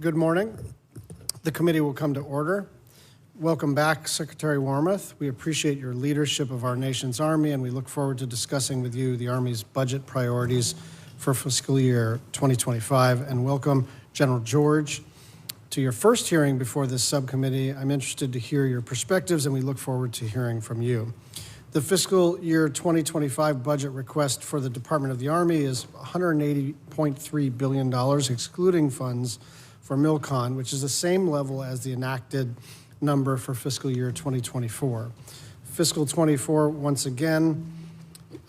Good morning. The committee will come to order. Welcome back, Secretary Wormuth. We appreciate your leadership of our nation's Army, and we look forward to discussing with you the Army's budget priorities for fiscal year 2025. And welcome, General George, to your first hearing before this subcommittee. I'm interested to hear your perspectives, and we look forward to hearing from you. The fiscal year 2025 budget request for the Department of the Army is $180.3 billion, excluding funds for MILCON, which is the same level as the enacted number for fiscal year 2024. Fiscal 24, once again,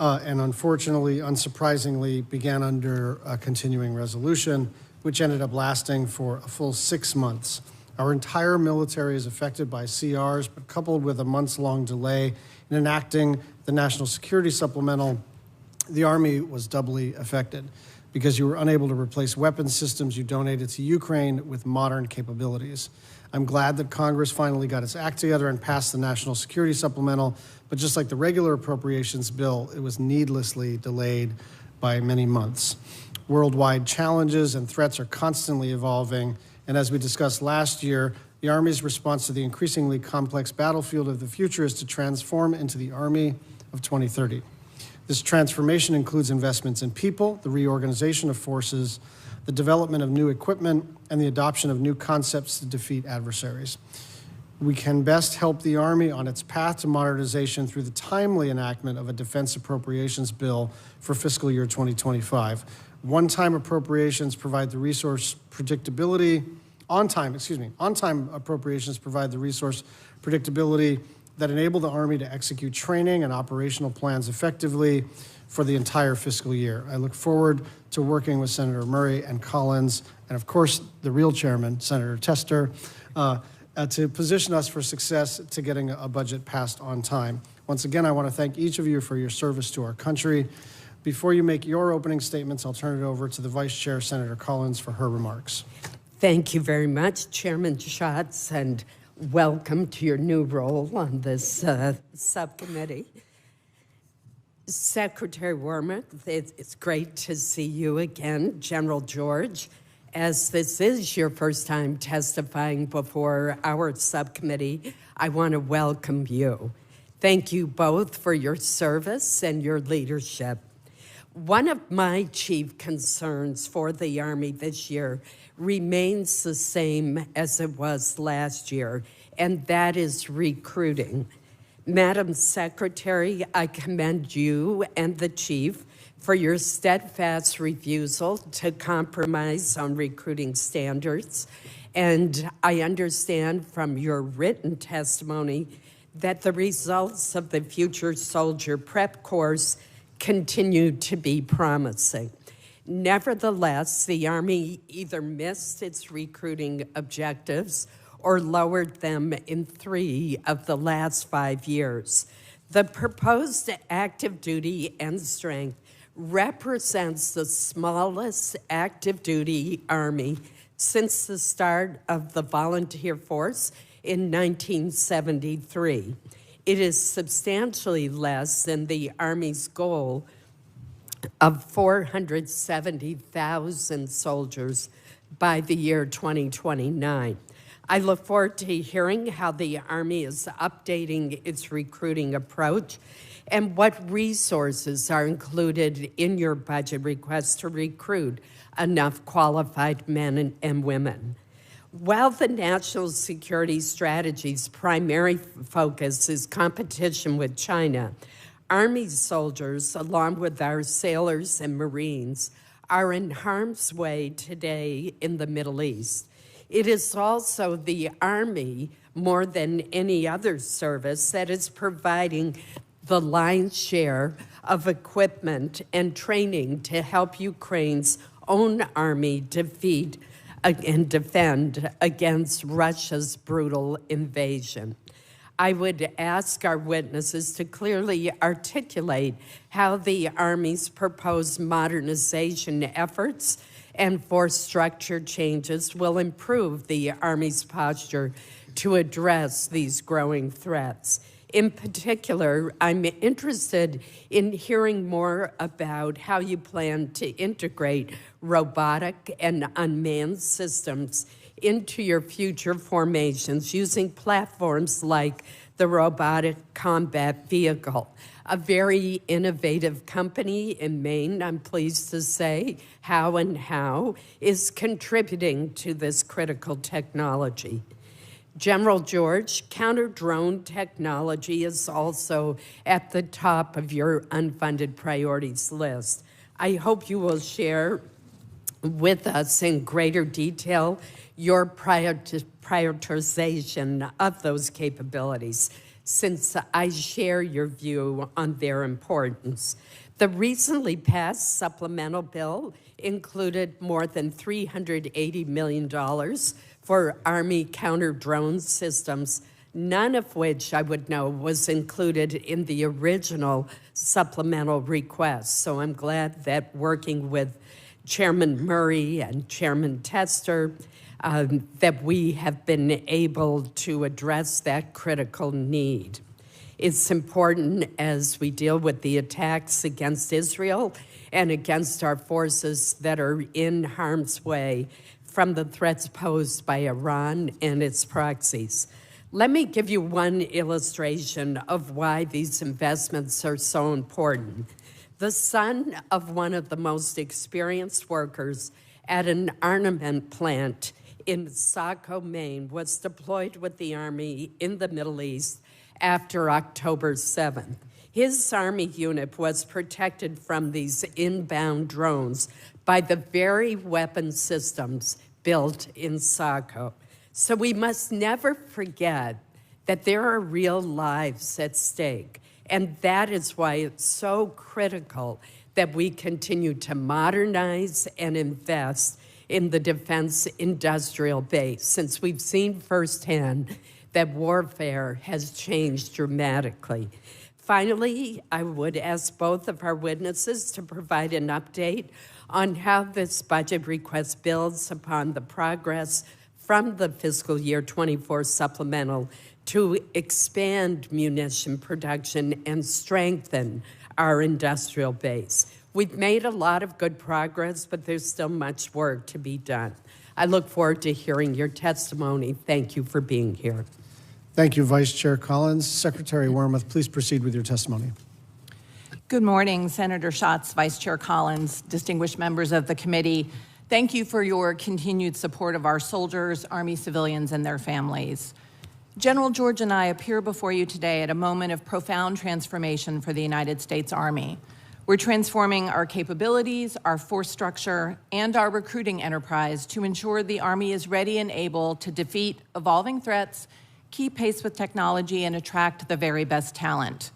and unfortunately, unsurprisingly, began under a continuing resolution, which ended up lasting for a full 6 months. Our entire military is affected by CRs, but coupled with a months-long delay in enacting the National Security Supplemental, the Army was doubly affected because you were unable to replace weapons systems you donated to Ukraine with modern capabilities. I'm glad that Congress finally got its act together and passed the National Security Supplemental, but just like the regular appropriations bill, it was needlessly delayed by many months. Worldwide challenges and threats are constantly evolving, and as we discussed last year, the Army's response to the increasingly complex battlefield of the future is to transform into the Army of 2030. This transformation includes investments in people, the reorganization of forces, the development of new equipment, and the adoption of new concepts to defeat adversaries. We can best help the Army on its path to modernization through the timely enactment of a defense appropriations bill for fiscal year 2025. On-time appropriations provide the resource predictability that enable the Army to execute training and operational plans effectively for the entire fiscal year. I look forward to working with Senator Murray and Collins, and of course, the real chairman, Senator Tester, to position us for success to getting a budget passed on time. Once again, I want to thank each of you for your service to our country. Before you make your opening statements, I'll turn it over to the Vice Chair, Senator Collins, for her remarks. Thank you very much, Chairman Schatz, and welcome to your new role on this subcommittee. Secretary Wormuth, it's great to see you again. General George, as this is your first time testifying before our subcommittee, I want to welcome you. Thank you both for your service and your leadership. One of my chief concerns for the Army this year remains the same as it was last year, and that is recruiting. Madam Secretary, I commend you and the Chief for your steadfast refusal to compromise on recruiting standards, and I understand from your written testimony that the results of the Future Soldier Prep course continue to be promising. Nevertheless, the Army either missed its recruiting objectives or lowered them in 3 of the last 5 years. The proposed active duty end strength represents the smallest active duty Army since the start of the volunteer force in 1973. It is substantially less than the Army's goal of 470,000 soldiers by the year 2029. I look forward to hearing how the Army is updating its recruiting approach and what resources are included in your budget request to recruit enough qualified men and women. While the national security strategy's primary focus is competition with China, Army soldiers, along with our sailors and Marines, are in harm's way today in the Middle East. It is also the Army, more than any other service, that is providing the lion's share of equipment and training to help Ukraine's own army defeat and defend against Russia's brutal invasion. I would ask our witnesses to clearly articulate how the Army's proposed modernization efforts and force structure changes will improve the Army's posture to address these growing threats. In particular, I'm interested in hearing more about how you plan to integrate robotic and unmanned systems into your future formations using platforms like the Robotic Combat Vehicle, a very innovative company in Maine, I'm pleased to say, How is contributing to this critical technology. General George, counter-drone technology is also at the top of your unfunded priorities list. I hope you will share with us in greater detail your prioritization of those capabilities, since I share your view on their importance. The recently passed supplemental bill included more than $380 million for Army counter-drone systems, none of which I would know was included in the original supplemental request. So I'm glad that working with Chairman Murray and Chairman Tester, that we have been able to address that critical need. It's important as we deal with the attacks against Israel and against our forces that are in harm's way from the threats posed by Iran and its proxies. Let me give you one illustration of why these investments are so important. The son of one of the most experienced workers at an armament plant in Saco, Maine, was deployed with the Army in the Middle East after October 7th. His Army unit was protected from these inbound drones by the very weapon systems built in Saco. So we must never forget that there are real lives at stake. And that is why it's so critical that we continue to modernize and invest in the defense industrial base, since we've seen firsthand that warfare has changed dramatically. Finally, I would ask both of our witnesses to provide an update on how this budget request builds upon the progress from the fiscal year 24 supplemental to expand munition production and strengthen our industrial base. We've made a lot of good progress, but there's still much work to be done. I look forward to hearing your testimony. Thank you for being here. Thank you, Vice Chair Collins. Secretary Wormuth, please proceed with your testimony. Good morning, Senator Schatz, Vice Chair Collins, distinguished members of the committee. Thank you for your continued support of our soldiers, Army civilians, and their families. General George and I appear before you today at a moment of profound transformation for the United States Army. We're transforming our capabilities, our force structure, and our recruiting enterprise to ensure the Army is ready and able to defeat evolving threats, keep pace with technology, and attract the very best talent.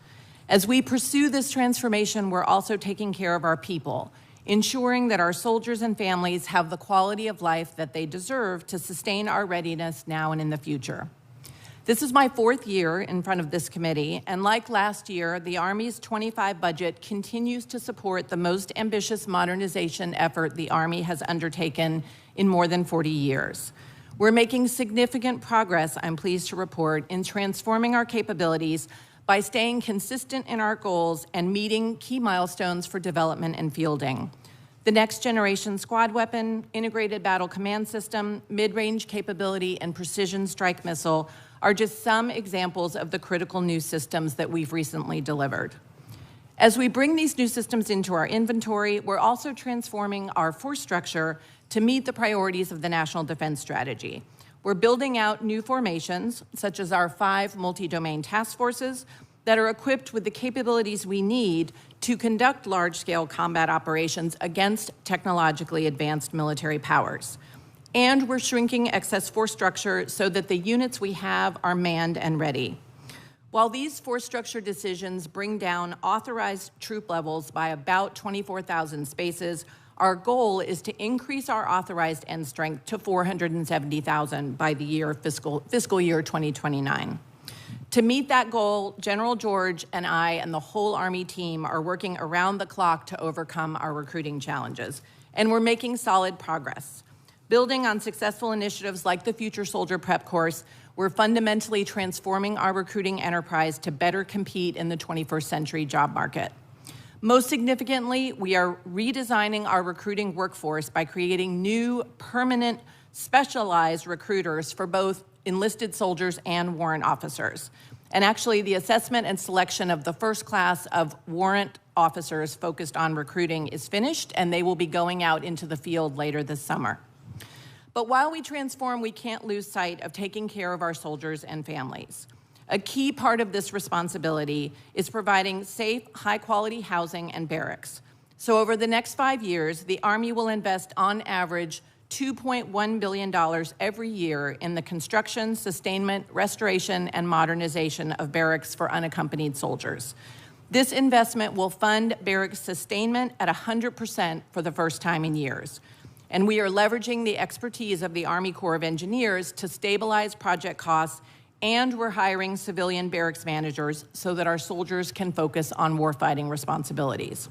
As we pursue this transformation, we're also taking care of our people, ensuring that our soldiers and families have the quality of life that they deserve to sustain our readiness now and in the future. This is my fourth year in front of this committee, and like last year, the Army's 25 budget continues to support the most ambitious modernization effort the Army has undertaken in more than 40 years. We're making significant progress, I'm pleased to report, in transforming our capabilities by staying consistent in our goals and meeting key milestones for development and fielding. The Next Generation Squad Weapon, Integrated Battle Command System, Mid-Range Capability, and Precision Strike Missile are just some examples of the critical new systems that we've recently delivered. As we bring these new systems into our inventory, we're also transforming our force structure to meet the priorities of the National Defense Strategy. We're building out new formations, such as our 5 multi-domain task forces, that are equipped with the capabilities we need to conduct large-scale combat operations against technologically advanced military powers. And we're shrinking excess force structure so that the units we have are manned and ready. While these force structure decisions bring down authorized troop levels by about 24,000 spaces, our goal is to increase our authorized end strength to 470,000 by the year fiscal year 2029. To meet that goal, General George and I and the whole Army team are working around the clock to overcome our recruiting challenges, and we're making solid progress. Building on successful initiatives like the Future Soldier Prep Course, we're fundamentally transforming our recruiting enterprise to better compete in the 21st century job market. Most significantly, we are redesigning our recruiting workforce by creating new, permanent, specialized recruiters for both enlisted soldiers and warrant officers. And actually, the assessment and selection of the first class of warrant officers focused on recruiting is finished, and they will be going out into the field later this summer. But while we transform, we can't lose sight of taking care of our soldiers and families. A key part of this responsibility is providing safe, high-quality housing and barracks. So over the next 5 years, the Army will invest on average $2.1 billion every year in the construction, sustainment, restoration, and modernization of barracks for unaccompanied soldiers. This investment will fund barracks sustainment at 100% for the first time in years. And we are leveraging the expertise of the Army Corps of Engineers to stabilize project costs, and we're hiring civilian barracks managers so that our soldiers can focus on warfighting responsibilities.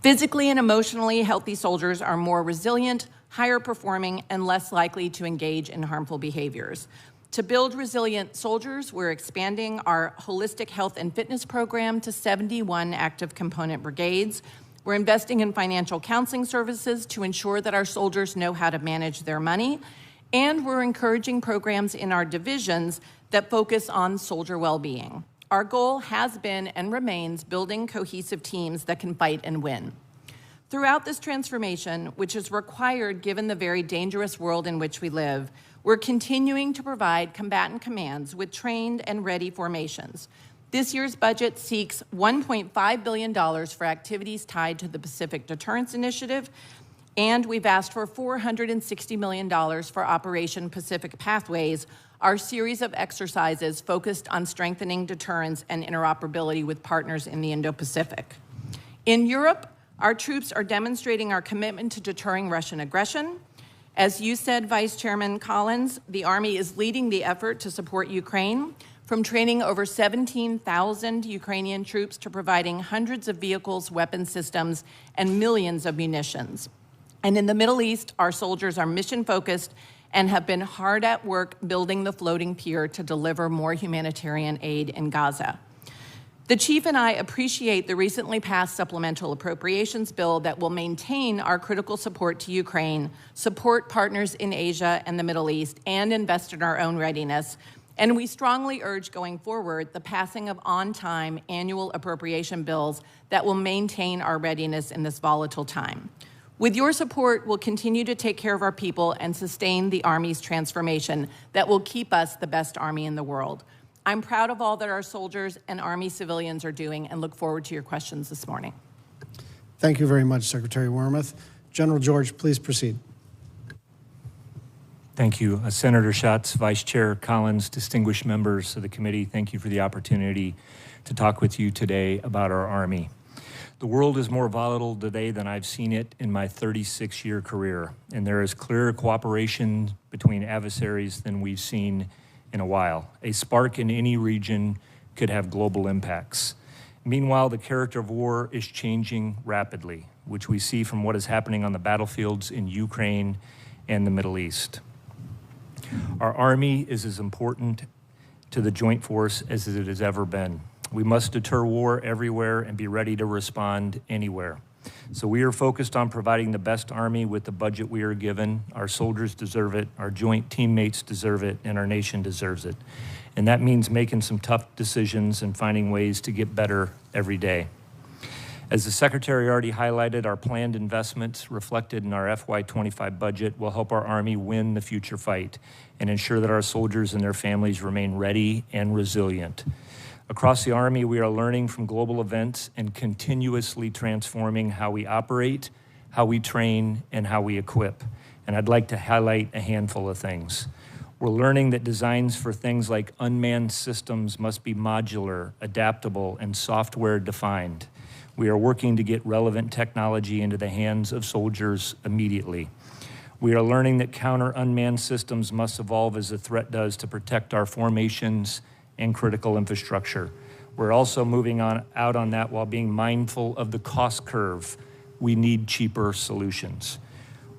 Physically and emotionally healthy soldiers are more resilient, higher performing, and less likely to engage in harmful behaviors. To build resilient soldiers, we're expanding our holistic health and fitness program to 71 active component brigades. We're investing in financial counseling services to ensure that our soldiers know how to manage their money. And we're encouraging programs in our divisions that focus on soldier well-being. Our goal has been and remains building cohesive teams that can fight and win. Throughout this transformation, which is required given the very dangerous world in which we live, we're continuing to provide combatant commands with trained and ready formations. This year's budget seeks $1.5 billion for activities tied to the Pacific Deterrence Initiative, and we've asked for $460 million for Operation Pacific Pathways, our series of exercises focused on strengthening deterrence and interoperability with partners in the Indo-Pacific. In Europe, our troops are demonstrating our commitment to deterring Russian aggression. As you said, Vice Chairman Collins, the Army is leading the effort to support Ukraine, from training over 17,000 Ukrainian troops to providing hundreds of vehicles, weapon systems, and millions of munitions. And in the Middle East, our soldiers are mission-focused and have been hard at work building the floating pier to deliver more humanitarian aid in Gaza. The Chief and I appreciate the recently passed supplemental appropriations bill that will maintain our critical support to Ukraine, support partners in Asia and the Middle East, and invest in our own readiness. And we strongly urge going forward the passing of on-time annual appropriation bills that will maintain our readiness in this volatile time. With your support, we'll continue to take care of our people and sustain the Army's transformation that will keep us the best Army in the world. I'm proud of all that our soldiers and Army civilians are doing and look forward to your questions this morning. Thank you very much, Secretary Wormuth. General George, please proceed. Thank you. Senator Schatz, Vice Chair Collins, distinguished members of the committee, thank you for the opportunity to talk with you today about our Army. The world is more volatile today than I've seen it in my 36-year career, and there is clearer cooperation between adversaries than we've seen in a while. A spark in any region could have global impacts. Meanwhile, the character of war is changing rapidly, which we see from what is happening on the battlefields in Ukraine and the Middle East. Our Army is as important to the joint force as it has ever been. We must deter war everywhere and be ready to respond anywhere. So we are focused on providing the best Army with the budget we are given. Our soldiers deserve it, our joint teammates deserve it, and our nation deserves it. And that means making some tough decisions and finding ways to get better every day. As the Secretary already highlighted, our planned investments reflected in our FY25 budget will help our Army win the future fight and ensure that our soldiers and their families remain ready and resilient. Across the Army, we are learning from global events and continuously transforming how we operate, how we train, and how we equip. And I'd like to highlight a handful of things. We're learning that designs for things like unmanned systems must be modular, adaptable, and software defined. We are working to get relevant technology into the hands of soldiers immediately. We are learning that counter-unmanned systems must evolve as the threat does to protect our formations and critical infrastructure. We're also moving out on that while being mindful of the cost curve. We need cheaper solutions.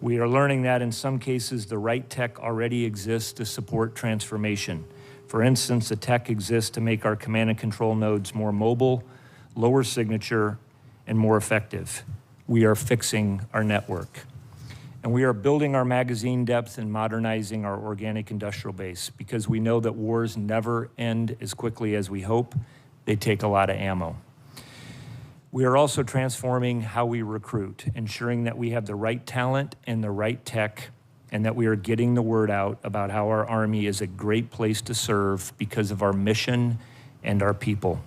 We are learning that in some cases, the right tech already exists to support transformation. For instance, the tech exists to make our command and control nodes more mobile, lower signature, and more effective. We are fixing our network. And we are building our magazine depth and modernizing our organic industrial base because we know that wars never end as quickly as we hope. They take a lot of ammo. We are also transforming how we recruit, ensuring that we have the right talent and the right tech, and that we are getting the word out about how our Army is a great place to serve because of our mission and our people.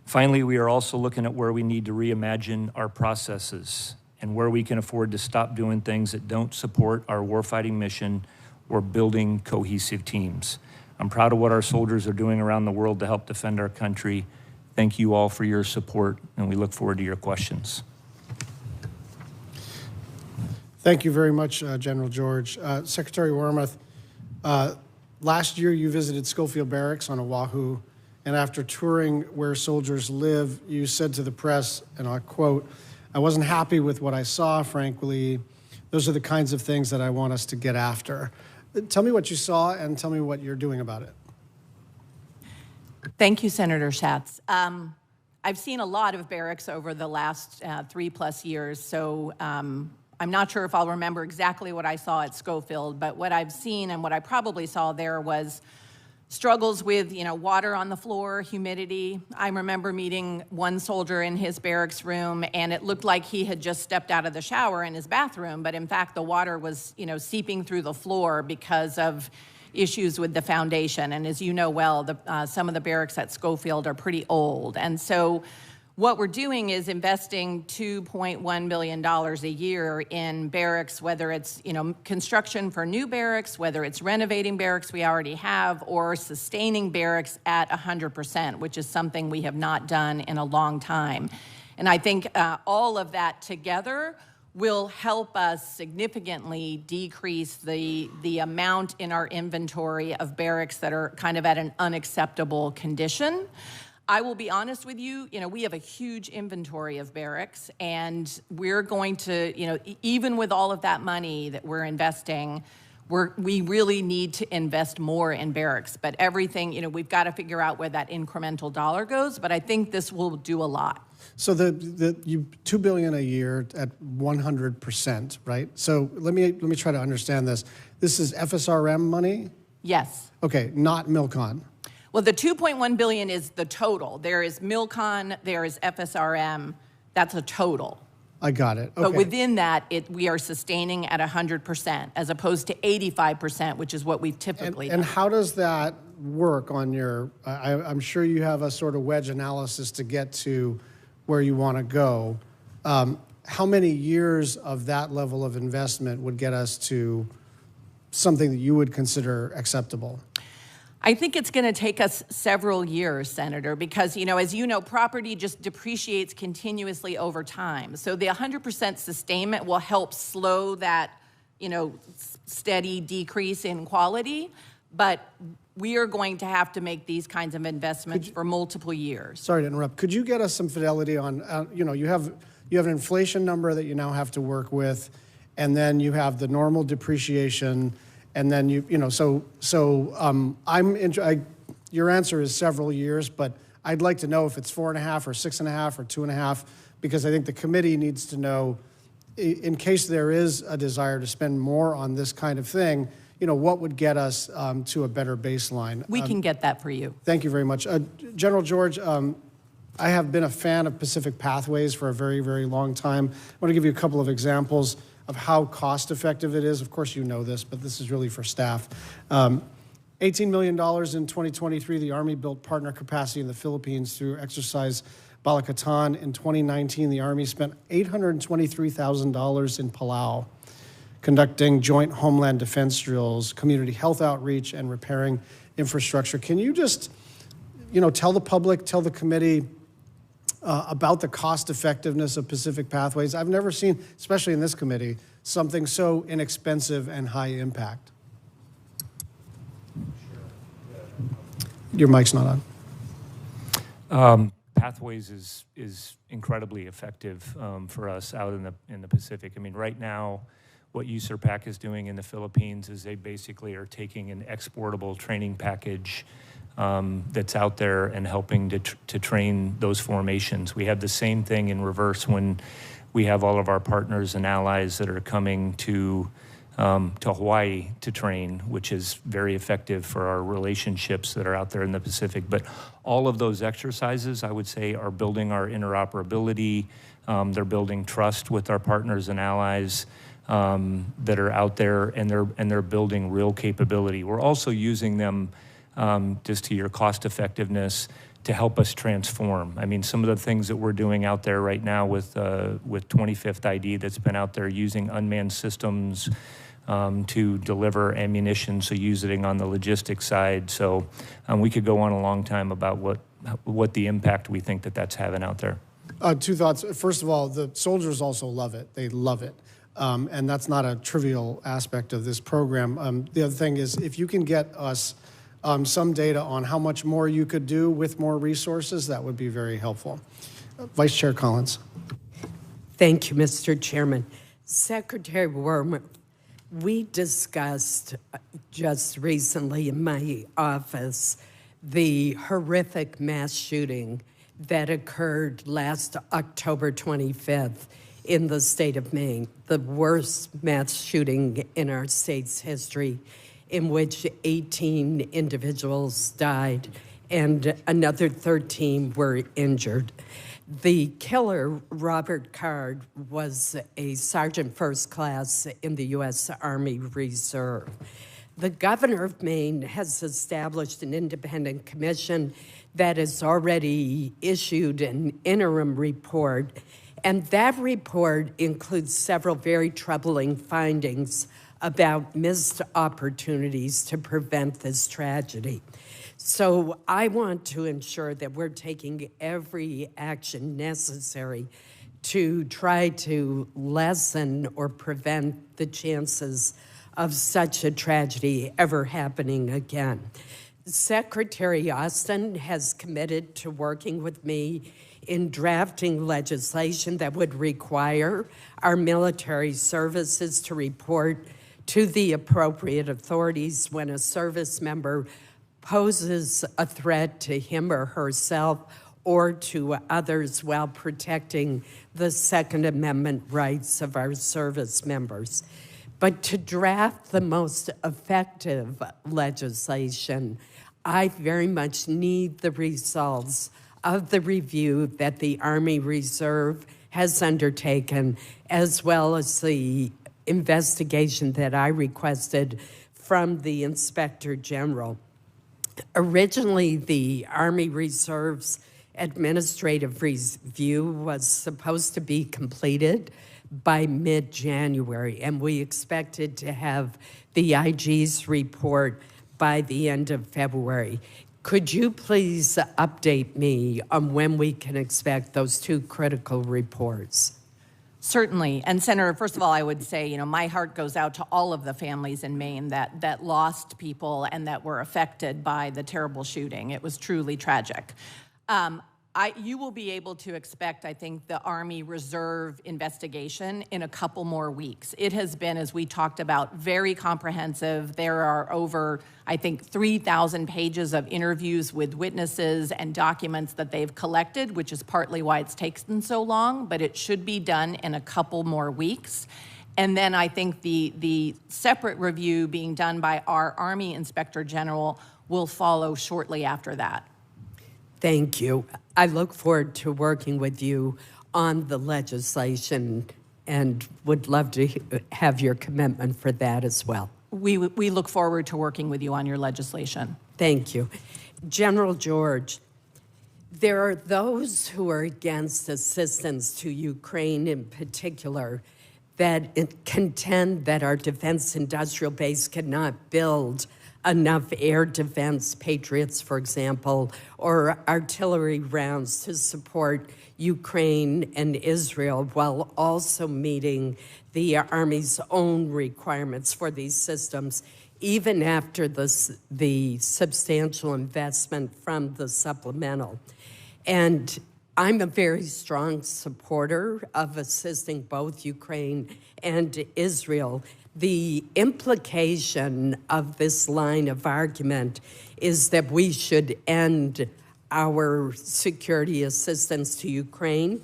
Finally, we are also looking at where we need to reimagine our processes and where we can afford to stop doing things that don't support our warfighting mission or building cohesive teams. I'm proud of what our soldiers are doing around the world to help defend our country. Thank you all for your support, and we look forward to your questions. Thank you very much, General George. Secretary Wormuth, last year you visited Schofield Barracks on Oahu, and after touring where soldiers live, you said to the press, and I quote, "I wasn't happy with what I saw, frankly. Those are the kinds of things that I want us to get after." Tell me what you saw and tell me what you're doing about it. Thank you, Senator Schatz. I've seen a lot of barracks over the last 3+ years, so I'm not sure if I'll remember exactly what I saw at Schofield, but what I've seen and what I probably saw there was struggles with, water on the floor, humidity. I remember meeting one soldier in his barracks room, and it looked like he had just stepped out of the shower in his bathroom, but in fact, the water was, seeping through the floor because of issues with the foundation. And as you know well, some of the barracks at Schofield are pretty old. And so what we're doing is investing $2.1 billion a year in barracks, whether it's construction for new barracks, whether it's renovating barracks we already have, or sustaining barracks at 100%, which is something we have not done in a long time. And I think all of that together will help us significantly decrease the amount in our inventory of barracks that are kind of at an unacceptable condition. I will be honest with you, we have a huge inventory of barracks, and we're going to, even with all of that money that we're investing, we really need to invest more in barracks. But everything, we've got to figure out where that incremental dollar goes, but I think this will do a lot. So $2 billion a year at 100%, right? So let me try to understand this. This is FSRM money? Yes. Okay, not MILCON. Well, the $2.1 billion is the total. There is MILCON, there is FSRM. That's a total. I got it. Okay. But within that, we are sustaining at 100%, as opposed to 85%, which is what we've typically done. And how does that work on your? I'm sure you have a sort of wedge analysis to get to where you want to go. How many years of that level of investment would get us to something that you would consider acceptable? I think it's going to take us several years, Senator, because, as you know, property just depreciates continuously over time. So the 100% sustainment will help slow that, steady decrease in quality. But we are going to have to make these kinds of investments for multiple years. Sorry to interrupt. Could you get us some fidelity on, you have an inflation number that you now have to work with, and then you have the normal depreciation. And then your answer is several years, but I'd like to know if it's 4.5 or 6.5 or 2.5, because I think the committee needs to know, in case there is a desire to spend more on this kind of thing, what would get us to a better baseline. We can get that for you. Thank you very much. General George, I have been a fan of Pacific Pathways for a very, very long time. I want to give you a couple of examples of how cost-effective it is. Of course you know this, but this is really for staff. $18 million in 2023, the Army built partner capacity in the Philippines through Exercise Balakatan. In 2019, the Army spent $823,000 in Palau, conducting joint homeland defense drills, community health outreach, and repairing infrastructure. Can you just, tell the public, tell the committee, about the cost effectiveness of Pacific Pathways? I've never seen, especially in this committee, something so inexpensive and high impact. Your mic's not on. Pathways is incredibly effective for us out in the Pacific. I mean, right now, what U.S.A is doing in the Philippines is they basically are taking an exportable training package that's out there and helping to train those formations. We have the same thing in reverse when we have all of our partners and allies that are coming to Hawaii to train, which is very effective for our relationships that are out there in the Pacific. But all of those exercises, I would say, are building our interoperability. They're building trust with our partners and allies that are out there, and they're building real capability. We're also using them, just to your cost effectiveness, to help us transform. I mean, some of the things that we're doing out there right now with 25th ID that's been out there using unmanned systems to deliver ammunition, so using on the logistics side. So we could go on a long time about what the impact we think that's having out there. Two thoughts. First of all, the soldiers also love it. They love it. And that's not a trivial aspect of this program. The other thing is, if you can get us some data on how much more you could do with more resources, that would be very helpful. Vice Chair Collins. Thank you, Mr. Chairman. Secretary Wormuth, we discussed just recently in my office the horrific mass shooting that occurred last October 25th in the state of Maine, the worst mass shooting in our state's history, in which 18 individuals died and another 13 were injured. The killer, Robert Card, was a sergeant first class in the U.S. Army Reserve. The governor of Maine has established an independent commission that has already issued an interim report, and that report includes several very troubling findings about missed opportunities to prevent this tragedy. So I want to ensure that we're taking every action necessary to try to lessen or prevent the chances of such a tragedy ever happening again. Secretary Austin has committed to working with me in drafting legislation that would require our military services to report to the appropriate authorities when a service member poses a threat to him or herself or to others while protecting the Second Amendment rights of our service members. But to draft the most effective legislation, I very much need the results of the review that the Army Reserve has undertaken, as well as the investigation that I requested from the Inspector General. Originally, the Army Reserve's administrative review was supposed to be completed by mid-January, and we expected to have the IG's report by the end of February. Could you please update me on when we can expect those two critical reports? Certainly. And Senator, first of all, I would say, my heart goes out to all of the families in Maine that lost people and that were affected by the terrible shooting. It was truly tragic. You will be able to expect, I think, the Army Reserve investigation in a couple more weeks. It has been, as we talked about, very comprehensive. There are over, I think, 3,000 pages of interviews with witnesses and documents that they've collected, which is partly why it's taken so long, but it should be done in a couple more weeks. And then I think the separate review being done by our Army Inspector General will follow shortly after that. Thank you. I look forward to working with you on the legislation and would love to have your commitment for that as well. We look forward to working with you on your legislation. Thank you. General George, there are those who are against assistance to Ukraine in particular that contend that our defense industrial base cannot build enough air defense, Patriots, for example, or artillery rounds to support Ukraine and Israel while also meeting the Army's own requirements for these systems, even after the substantial investment from the supplemental. And I'm a very strong supporter of assisting both Ukraine and Israel. The implication of this line of argument is that we should end our security assistance to Ukraine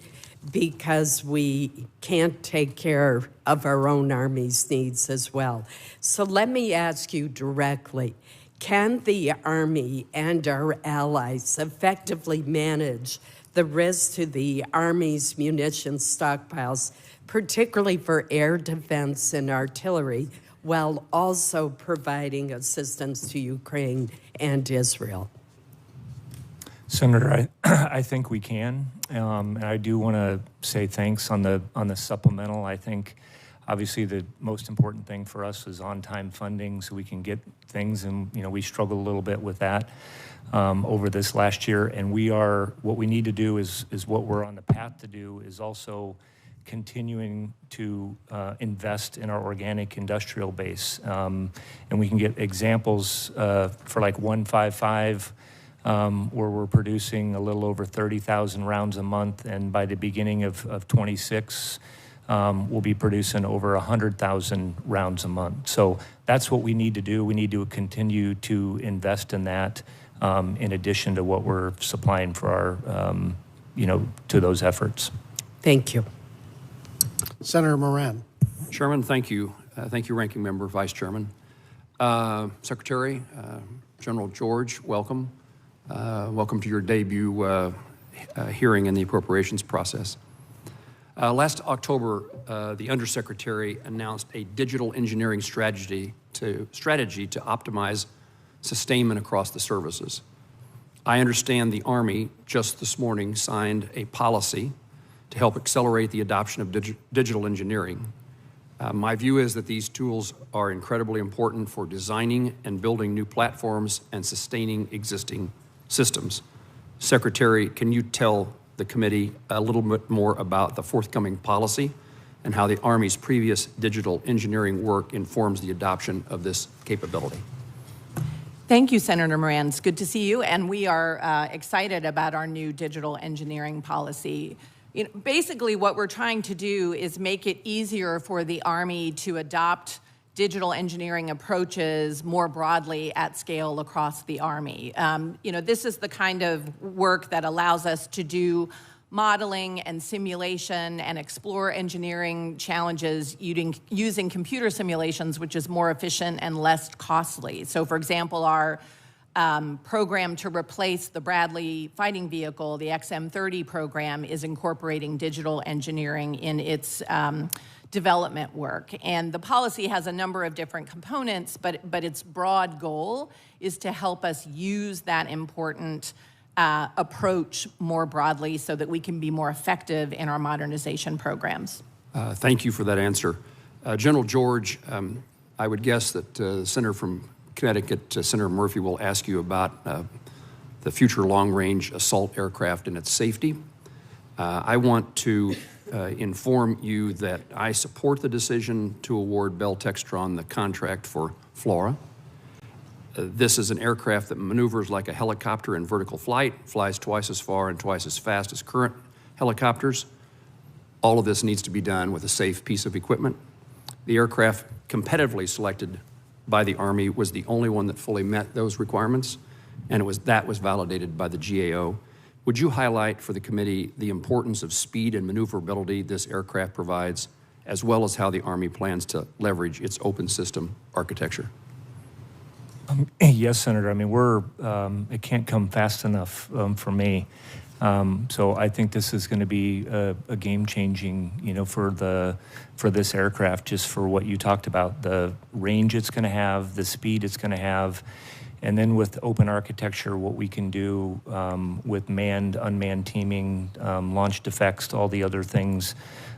because we can't take care of our own Army's needs as well. So let me ask you directly, can the Army and our allies effectively manage the risk to the Army's munitions stockpiles, particularly for air defense and artillery, while also providing assistance to Ukraine and Israel? Senator, I think we can, and I do want to say thanks on the supplemental. I think obviously the most important thing for us is on-time funding so we can get things, and we struggled a little bit with that over this last year. And what we need to do is what we're on the path to do is also continuing to invest in our organic industrial base, and we can get examples for like 155. Where we're producing a little over 30,000 rounds a month, and by the beginning of 26, we'll be producing over 100,000 rounds a month. So that's what we need to do. We need to continue to invest in that, in addition to what we're supplying for our, to those efforts. Thank you. Senator Moran. Chairman, thank you. Thank you, Ranking Member, Vice Chairman. Secretary, General George, welcome. Welcome to your debut hearing in the appropriations process. Last October, the Undersecretary announced a digital engineering strategy to optimize sustainment across the services. I understand the Army just this morning signed a policy to help accelerate the adoption of digital engineering. My view is that these tools are incredibly important for designing and building new platforms and sustaining existing systems. Secretary, can you tell the committee a little bit more about the forthcoming policy and how the Army's previous digital engineering work informs the adoption of this capability? Thank you, Senator Moran. It's good to see you, and we are excited about our new digital engineering policy. Basically, what we're trying to do is make it easier for the Army to adopt digital engineering approaches more broadly at scale across the Army. This is the kind of work that allows us to do modeling and simulation and explore engineering challenges using computer simulations, which is more efficient and less costly. So, for example, our program to replace the Bradley fighting vehicle, the XM30 program, is incorporating digital engineering in its development work. And the policy has a number of different components, but its broad goal is to help us use that important approach more broadly so that we can be more effective in our modernization programs. Thank you for that answer. General George, I would guess that the Senator from Connecticut, Senator Murphy, will ask you about the future long-range assault aircraft and its safety. I want to inform you that I support the decision to award Bell Textron the contract for FLRAA. This is an aircraft that maneuvers like a helicopter in vertical flight, flies twice as far and twice as fast as current helicopters. All of this needs to be done with a safe piece of equipment. The aircraft competitively selected by the Army was the only one that fully met those requirements, and that was validated by the GAO. Would you highlight for the committee the importance of speed and maneuverability this aircraft provides, as well as how the Army plans to leverage its open system architecture? Yes, Senator. I mean, it can't come fast enough for me. So I think this is going to be a game-changing, for this aircraft, just for what you talked about, the range it's going to have, the speed it's going to have, and then with open architecture, what we can do with manned, unmanned teaming, launch defects, all the other things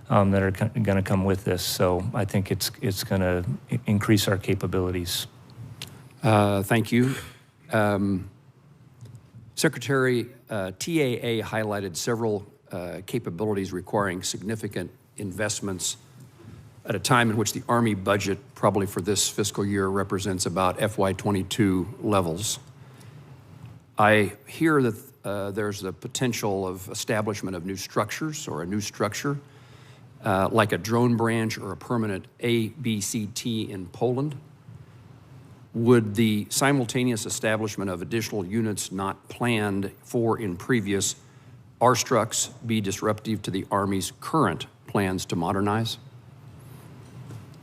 that are going to come with this. So I think it's going to increase our capabilities. Thank you. Secretary, TAA highlighted several capabilities requiring significant investments at a time in which the Army budget, probably for this fiscal year, represents about FY22 levels. I hear that there's the potential of establishment of new structures or a new structure, like a drone branch or a permanent ABCT in Poland. Would the simultaneous establishment of additional units not planned for in previous ARSTRUCs be disruptive to the Army's current plans to modernize?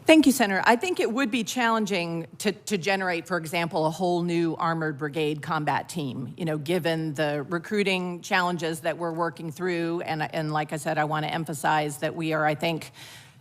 Thank you, Senator. I think it would be challenging to generate, for example, a whole new armored brigade combat team, given the recruiting challenges that we're working through. And like I said, I want to emphasize that we are, I think,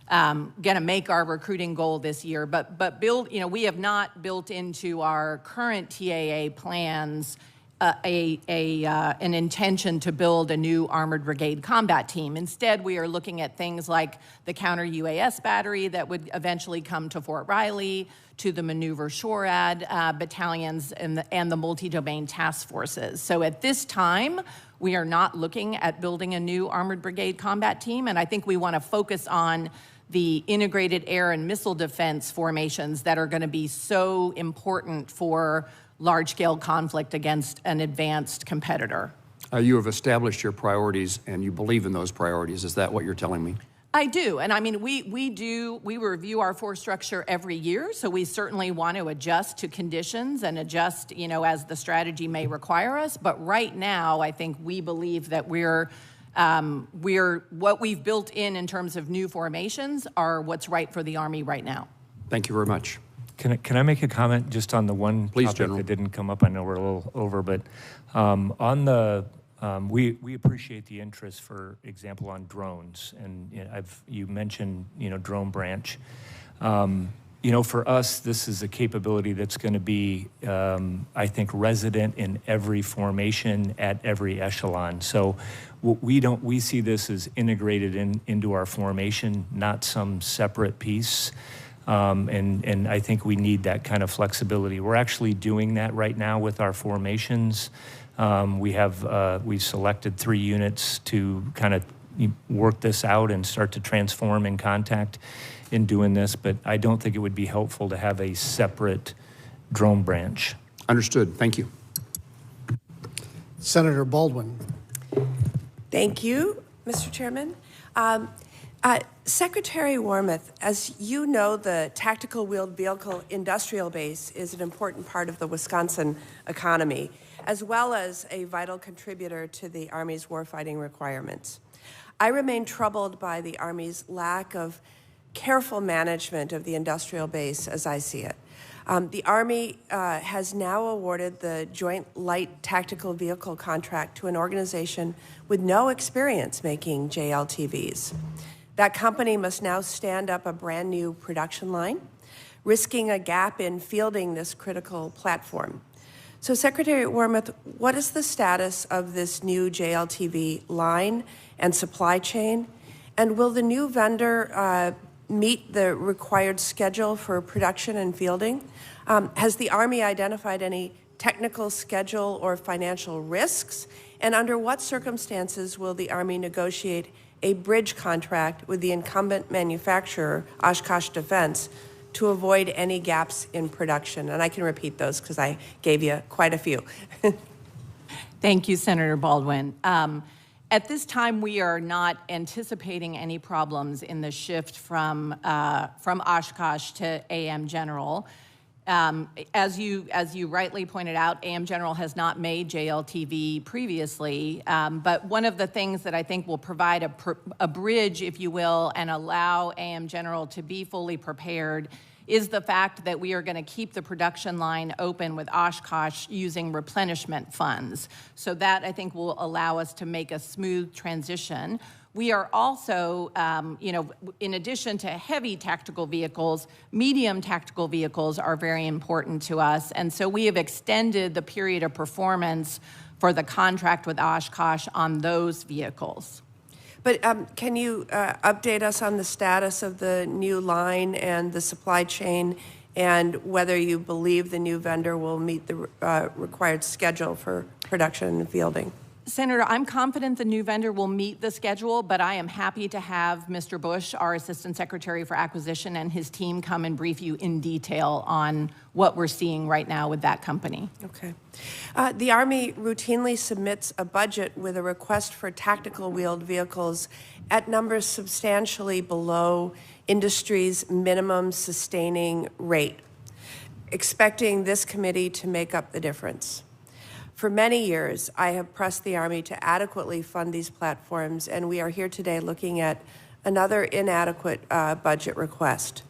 going to make our recruiting goal this year. But we have not built into our current TAA plans an intention to build a new armored brigade combat team. Instead, we are looking at things like the counter-UAS battery that would eventually come to Fort Riley, to the maneuver SHORAD battalions and the multi-domain task forces. So at this time, we are not looking at building a new armored brigade combat team, and I think we want to focus on the integrated air and missile defense formations that are going to be so important for large-scale conflict against an advanced competitor. You have established your priorities and you believe in those priorities. Is that what you're telling me? I do, and I mean, we review our force structure every year, so we certainly want to adjust to conditions and adjust, as the strategy may require us. But right now, I think we believe that we're what we've built in terms of new formations are what's right for the Army right now. Thank you very much. Can I make a comment just on the one Please, topic General. that didn't come up? I know we're a little over, but on the we appreciate the interest, for example, on drones, and you mentioned drone branch. For us, this is a capability that's going to be, I think, resident in every formation at every echelon. So we see this as integrated into our formation, not some separate piece. And I think we need that kind of flexibility. We're actually doing that right now with our formations. We've selected 3 units to kind of work this out and start to transform in contact in doing this, but I don't think it would be helpful to have a separate drone branch. Understood. Thank you. Senator Baldwin. Thank you, Mr. Chairman. Secretary Wormuth, as you know, the tactical wheeled vehicle industrial base is an important part of the Wisconsin economy, as well as a vital contributor to the Army's warfighting requirements. I remain troubled by the Army's lack of careful management of the industrial base as I see it. The Army has now awarded the Joint Light Tactical Vehicle contract to an organization with no experience making JLTVs. That company must now stand up a brand new production line, risking a gap in fielding this critical platform. So Secretary Wormuth, what is the status of this new JLTV line and supply chain? And will the new vendor meet the required schedule for production and fielding? Has the Army identified any technical, schedule, or financial risks? And under what circumstances will the Army negotiate a bridge contract with the incumbent manufacturer, Oshkosh Defense, to avoid any gaps in production? And I can repeat those because I gave you quite a few. Thank you, Senator Baldwin. At this time, we are not anticipating any problems in the shift from Oshkosh to AM General. As you rightly pointed out, AM General has not made JLTV previously, but one of the things that I think will provide a bridge, if you will, and allow AM General to be fully prepared is the fact that we are going to keep the production line open with Oshkosh using replenishment funds. So that, I think, will allow us to make a smooth transition. We are also, in addition to heavy tactical vehicles, medium tactical vehicles are very important to us. And so we have extended the period of performance for the contract with Oshkosh on those vehicles. But can you update us on the status of the new line and the supply chain, and whether you believe the new vendor will meet the required schedule for production and fielding? Senator, I'm confident the new vendor will meet the schedule, but I am happy to have Mr. Bush, our Assistant Secretary for Acquisition, and his team come and brief you in detail on what we're seeing right now with that company. Okay. The Army routinely submits a budget with a request for tactical wheeled vehicles at numbers substantially below industry's minimum sustaining rate, expecting this committee to make up the difference. For many years, I have pressed the Army to adequately fund these platforms, and we are here today looking at another inadequate budget request.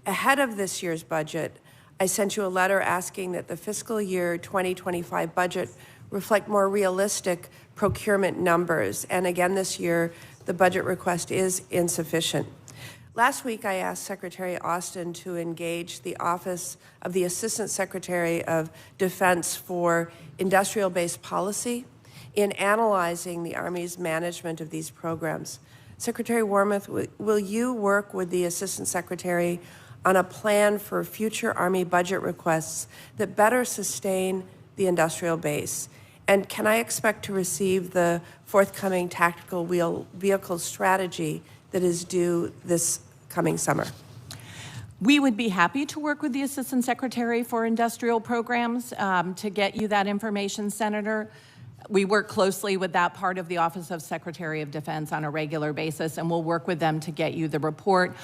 Ahead of this year's budget, I sent you a letter asking that the fiscal year 2025 budget reflect more realistic procurement numbers, and again this year, the budget request is insufficient. Last week, I asked Secretary Austin to engage the Office of the Assistant Secretary of Defense for industrial-based policy in analyzing the Army's management of these programs. Secretary Wormuth, will you work with the Assistant Secretary on a plan for future Army budget requests that better sustain the industrial base? And can I expect to receive the forthcoming tactical vehicle strategy that is due this coming summer? We would be happy to work with the Assistant Secretary for Industrial Programs to get you that information, Senator. We work closely with that part of the Office of Secretary of Defense on a regular basis, and we'll work with them to get you the report.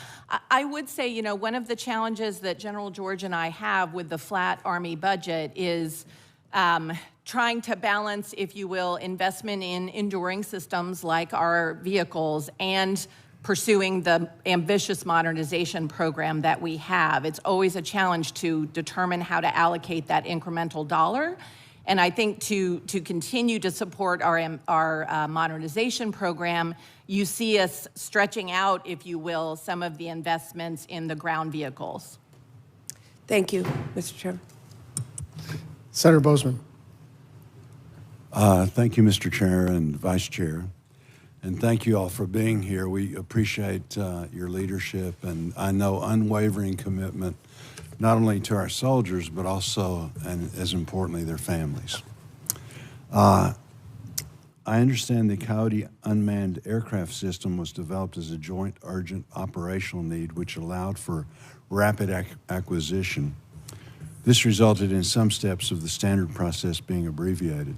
I would say, you know, one of the challenges that General George and I have with the flat Army budget is trying to balance, if you will, investment in enduring systems like our vehicles and pursuing the ambitious modernization program that we have. It's always a challenge to determine how to allocate that incremental dollar. And I think to continue to support our modernization program, you see us stretching out, if you will, some of the investments in the ground vehicles. Thank you, Mr. Chairman. Senator Bozeman. Thank you, Mr. Chair and Vice Chair. And thank you all for being here. We appreciate your leadership and I know unwavering commitment not only to our soldiers, but also, and as importantly, their families. I understand the Coyote unmanned aircraft system was developed as a joint urgent operational need, which allowed for rapid acquisition. This resulted in some steps of the standard process being abbreviated.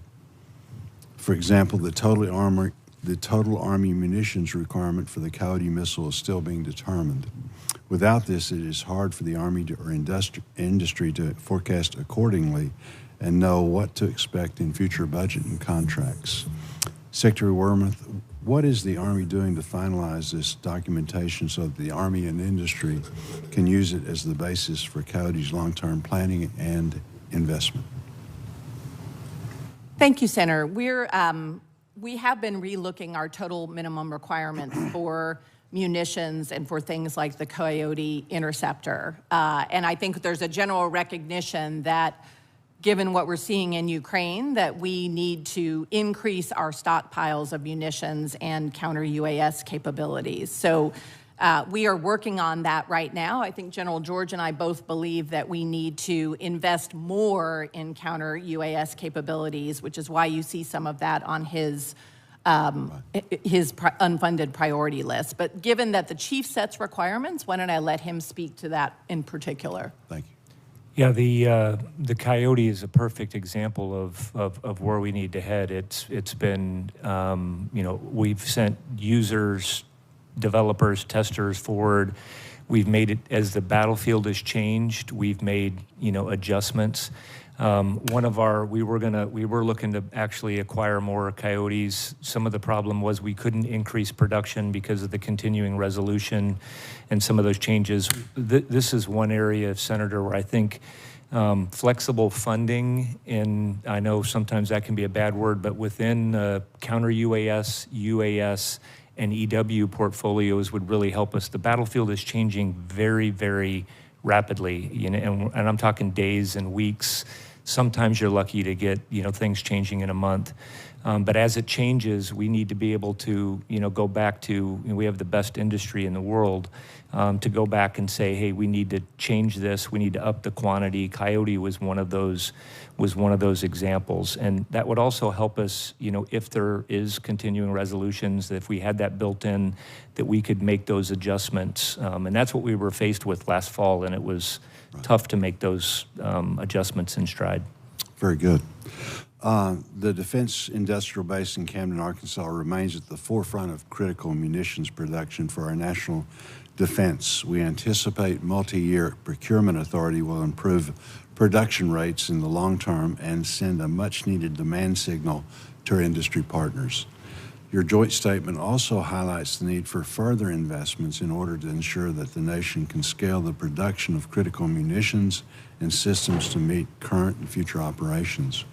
For example, the total Army munitions requirement for the Coyote missile is still being determined. Without this, it is hard for the Army or industry to forecast accordingly and know what to expect in future budget and contracts. Secretary Wormuth, what is the Army doing to finalize this documentation so that the Army and industry can use it as the basis for Coyote's long-term planning and investment? Thank you, Senator. We have been relooking our total minimum requirements for munitions and for things like the Coyote interceptor. And I think there's a general recognition that given what we're seeing in Ukraine, that we need to increase our stockpiles of munitions and counter-UAS capabilities. So we are working on that right now. I think General George and I both believe that we need to invest more in counter-UAS capabilities, which is why you see some of that on his unfunded priority list. But given that the chief sets requirements, why don't I let him speak to that in particular? Thank you. Yeah, the Coyote is a perfect example of where we need to head. It's been, you know, we've sent users, developers, testers forward. We've made it, as the battlefield has changed, we've made, you know, adjustments. We were looking to actually acquire more Coyotes. Some of the problem was we couldn't increase production because of the continuing resolution and some of those changes. This is one area, Senator, where I think flexible funding, and I know sometimes that can be a bad word, but within counter-UAS, UAS, and EW portfolios would really help us. The battlefield is changing very, very rapidly, you know, and I'm talking days and weeks. Sometimes you're lucky to get, things changing in a month. But as it changes, we need to be able to, go back to, we have the best industry in the world, to go back and say, hey, we need to change this. We need to up the quantity. Coyote was one of those examples. And that would also help us, if there is continuing resolutions, that if we had that built in, that we could make those adjustments. And that's what we were faced with last fall, and it was tough to make those adjustments in stride. Very good. The defense industrial base in Camden, Arkansas remains at the forefront of critical munitions production for our national defense. We anticipate multi-year procurement authority will improve production rates in the long term and send a much-needed demand signal to our industry partners. Your joint statement also highlights the need for further investments in order to ensure that the nation can scale the production of critical munitions and systems to meet current and future operations.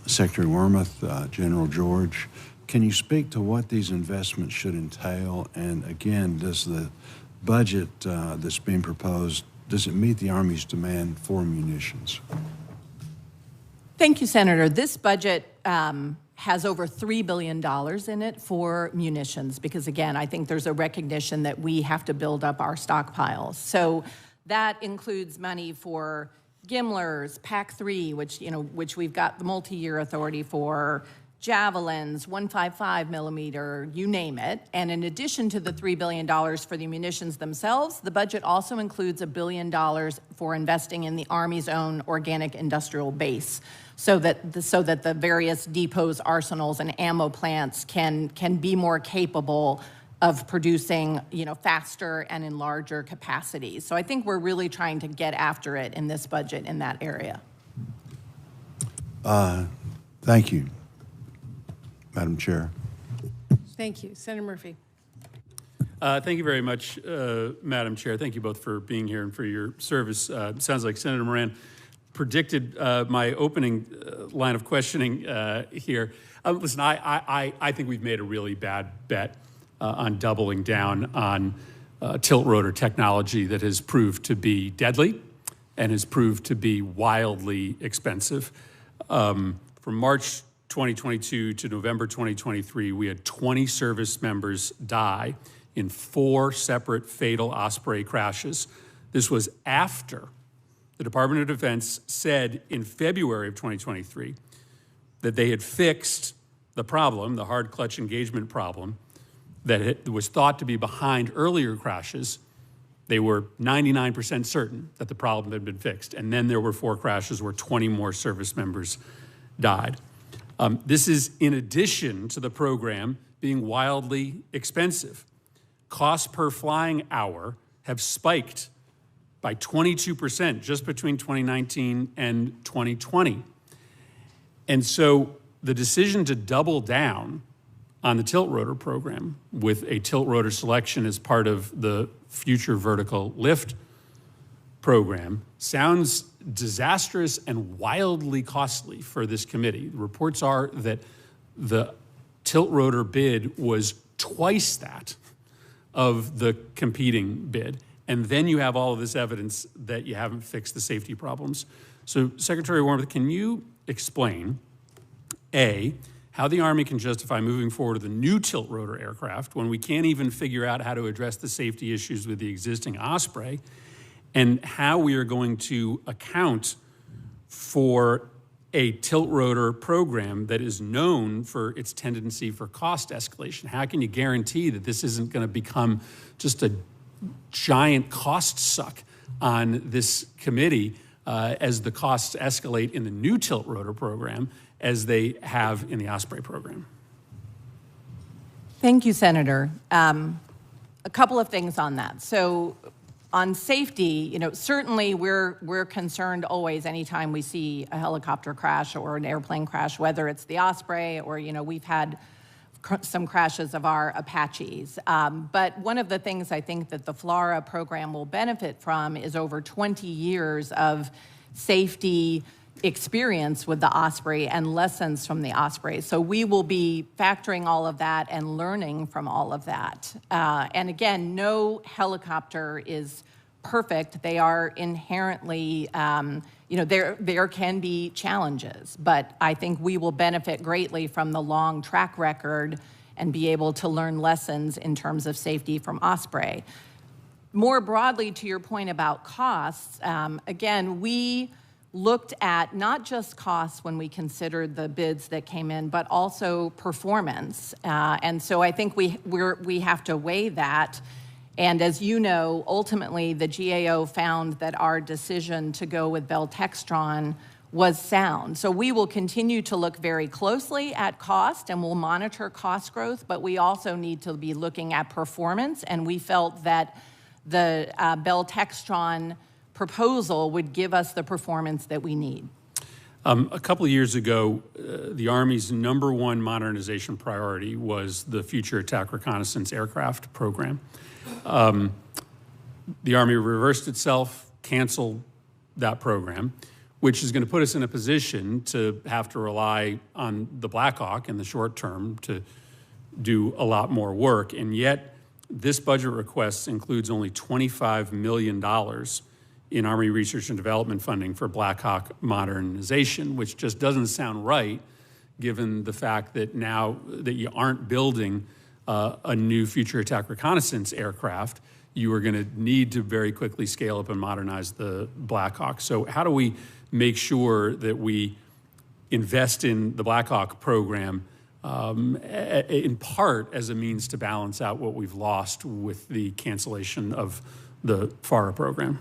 Secretary Wormuth, General George, can you speak to what these investments should entail? And again, does the budget that's being proposed, does it meet the Army's demand for munitions? Thank you, Senator. This budget has over $3 billion in it for munitions because, again, I think there's a recognition that we have to build up our stockpiles. So that includes money for Gimlers, PAC-3, which we've got the multi-year authority for, Javelins, 155 millimeter, you name it. And in addition to the $3 billion for the munitions themselves, the budget also includes $1 billion for investing in the Army's own organic industrial base, so that the various depots, arsenals, and ammo plants can be more capable of producing, faster and in larger capacities. So I think we're really trying to get after it in this budget in that area. Thank you, Madam Chair. Thank you. Senator Murphy. Thank you very much, Madam Chair. Thank you both for being here and for your service. Sounds like Senator Moran predicted my opening line of questioning here. Listen, I think we've made a really bad bet on doubling down on tilt rotor technology that has proved to be deadly and has proved to be wildly expensive. From March 2022 to November 2023, we had 20 service members die in 4 separate fatal Osprey crashes. This was after the Department of Defense said in February of 2023 that they had fixed the problem, the hard clutch engagement problem, that was thought to be behind earlier crashes. They were 99% certain that the problem had been fixed. And then there were 4 crashes where 20 more service members died. This is in addition to the program being wildly expensive. Costs per flying hour have spiked by 22% just between 2019 and 2020. And so the decision to double down on the tilt rotor program with a tilt rotor selection as part of the future vertical lift program sounds disastrous and wildly costly for this committee. The reports are that the tilt rotor bid was twice that of the competing bid. And then you have all of this evidence that you haven't fixed the safety problems. So Secretary Wormuth, can you explain, A, how the Army can justify moving forward with a new tilt rotor aircraft when we can't even figure out how to address the safety issues with the existing Osprey, and how we are going to account for a tilt rotor program that is known for its tendency for cost escalation? How can you guarantee that this isn't going to become just a giant cost suck on this committee as the costs escalate in the new tilt rotor program as they have in the Osprey program? Thank you, Senator. A couple of things on that. So on safety, certainly we're concerned always anytime we see a helicopter crash or an airplane crash, whether it's the Osprey or, we've had some crashes of our Apaches. But one of the things I think that the FLRAA program will benefit from is over 20 years of safety experience with the Osprey and lessons from the Osprey. So we will be factoring all of that and learning from all of that. And again, no helicopter is perfect. They are inherently, there can be challenges, but I think we will benefit greatly from the long track record and be able to learn lessons in terms of safety from Osprey. More broadly, to your point about costs, again, we looked at not just costs when we considered the bids that came in, but also performance. And so I think we have to weigh that. And as you know, ultimately, the GAO found that our decision to go with Bell Textron was sound. So we will continue to look very closely at cost, and we'll monitor cost growth, but we also need to be looking at performance, and we felt that the Bell Textron proposal would give us the performance that we need. A couple of years ago, the Army's #1 modernization priority was the Future Attack Reconnaissance Aircraft program. The Army reversed itself, canceled that program, which is going to put us in a position to have to rely on the Black Hawk in the short term to do a lot more work. And yet, this budget request includes only $25 million in Army research and development funding for Black Hawk modernization, which just doesn't sound right, given the fact that now that you aren't building a new future attack reconnaissance aircraft, you are going to need to very quickly scale up and modernize the Black Hawk. So how do we make sure that we invest in the Black Hawk program in part as a means to balance out what we've lost with the cancellation of the FARA program?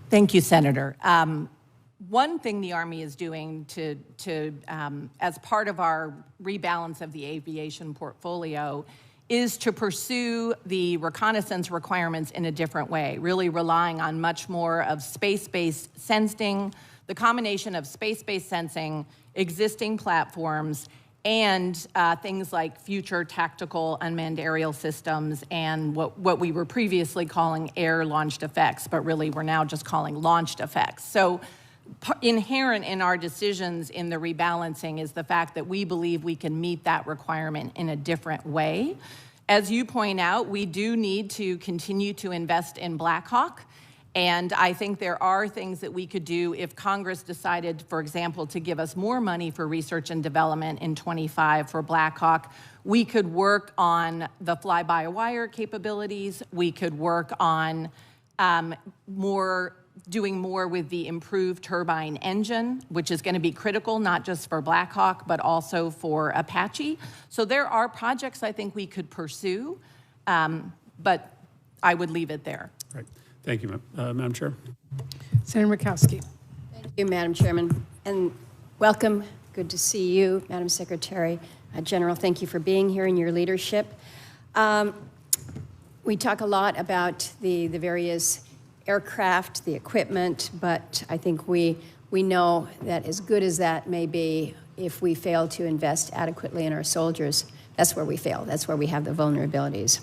Thank you, Senator. One thing the Army is doing as part of our rebalance of the aviation portfolio is to pursue the reconnaissance requirements in a different way, really relying on much more of space-based sensing, the combination of space-based sensing, existing platforms, and things like future tactical unmanned aerial systems and what we were previously calling air-launched effects, but really we're now just calling launched effects. So inherent in our decisions in the rebalancing is the fact that we believe we can meet that requirement in a different way. As you point out, we do need to continue to invest in Black Hawk. And I think there are things that we could do if Congress decided, for example, to give us more money for research and development in 25 for Black Hawk. We could work on the fly-by-wire capabilities. We could work on doing more with the improved turbine engine, which is going to be critical not just for Black Hawk, but also for Apache. So there are projects I think we could pursue, but I would leave it there. Right. Thank you, Madam Chair. Senator Murkowski. Thank you, Madam Chairman, and welcome. Good to see you, Madam Secretary. General, thank you for being here and your leadership. We talk a lot about the various aircraft, the equipment, but I think we know that as good as that may be, if we fail to invest adequately in our soldiers, that's where we fail. That's where we have the vulnerabilities.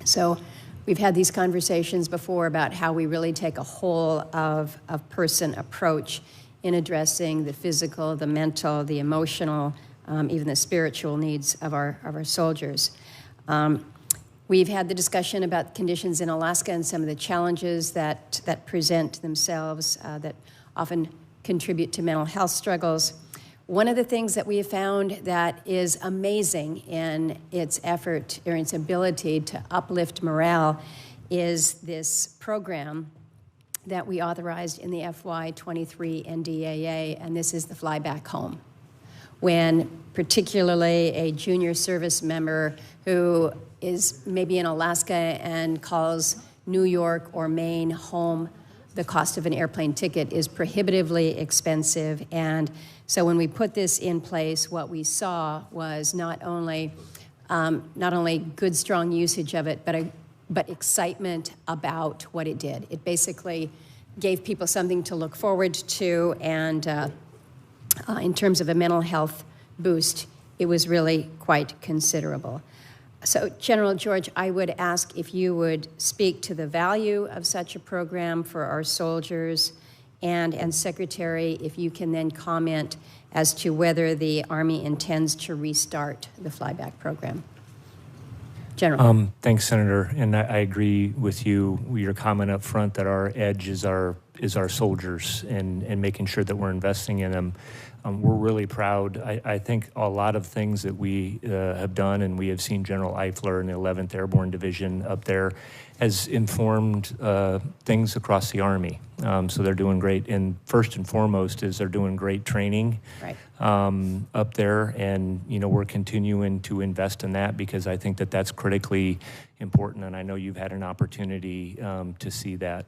So we've had these conversations before about how we really take a whole of person approach in addressing the physical, the mental, the emotional, even the spiritual needs of our soldiers. We've had the discussion about conditions in Alaska and some of the challenges that present themselves that often contribute to mental health struggles. One of the things that we have found that is amazing in its effort or its ability to uplift morale is this program that we authorized in the FY23 NDAA, and this is the Fly Back Home. When particularly a junior service member who is maybe in Alaska and calls New York or Maine home, the cost of an airplane ticket is prohibitively expensive. And so when we put this in place, what we saw was not only good, strong usage of it, but excitement about what it did. It basically gave people something to look forward to, and in terms of a mental health boost, it was really quite considerable. So, General George, I would ask if you would speak to the value of such a program for our soldiers, and Secretary, if you can then comment as to whether the Army intends to restart the flyback program. General. Thanks, Senator, and I agree with you. Your comment up front that our edge is our soldiers and making sure that we're investing in them. We're really proud. I think a lot of things that we have done, and we have seen General Eifler in the 11th Airborne Division up there, has informed things across the Army. So they're doing great. And first and foremost is they're doing great training up there. And, we're continuing to invest in that because I think that that's critically important. And I know you've had an opportunity to see that.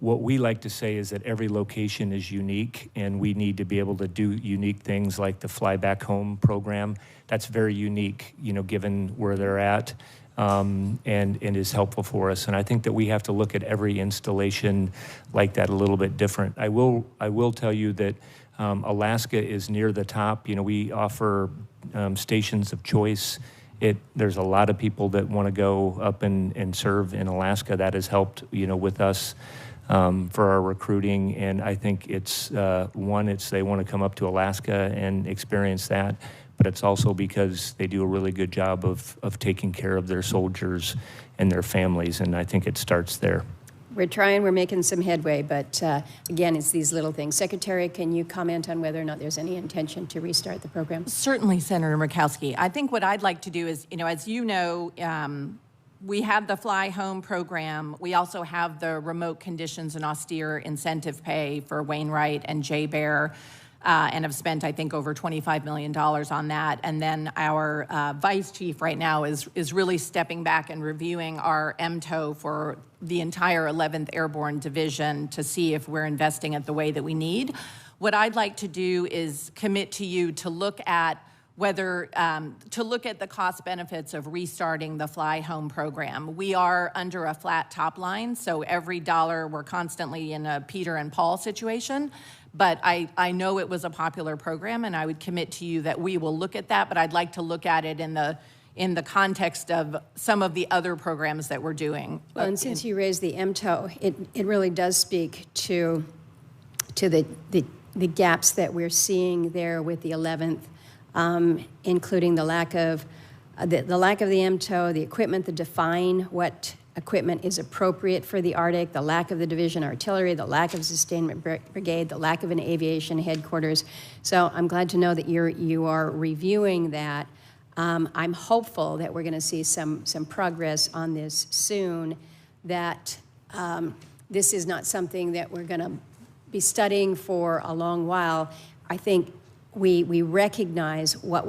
What we like to say is that every location is unique, and we need to be able to do unique things like the Fly Back Home program. That's very unique, given where they're at. And is helpful for us. And I think that we have to look at every installation like that a little bit different. I will tell you that Alaska is near the top. We offer stations of choice. There's a lot of people that want to go up and serve in Alaska. That has helped, with us for our recruiting. And I think it's they want to come up to Alaska and experience that. But it's also because they do a really good job of taking care of their soldiers and their families, and I think it starts there. We're making some headway, but again, it's these little things. Secretary, can you comment on whether or not there's any intention to restart the program? Certainly, Senator Murkowski. I think what I'd like to do is, as you know, we have the Fly Home program. We also have the remote conditions and austere incentive pay for Wainwright and J-Bear. And have spent, I think, over $25 million on that. And then our vice chief right now is really stepping back and reviewing our MTO for the entire 11th Airborne Division to see if we're investing it the way that we need. What I'd like to do is commit to you to look at the cost benefits of restarting the Fly Home program. We are under a flat top line, so every dollar we're constantly in a Peter and Paul situation. But I know it was a popular program, and I would commit to you that we will look at that, but I'd like to look at it in the context of some of the other programs that we're doing. Well, and since you raised the MTO, it really does speak to the gaps that we're seeing there with the 11th, including the lack of the MTO, the equipment to define what equipment is appropriate for the Arctic, the lack of the division artillery, the lack of sustainment brigade, the lack of an aviation headquarters. So I'm glad to know that you are reviewing that. I'm hopeful that we're going to see some progress on this soon, that this is not something that we're going to be studying for a long while. I think we recognize what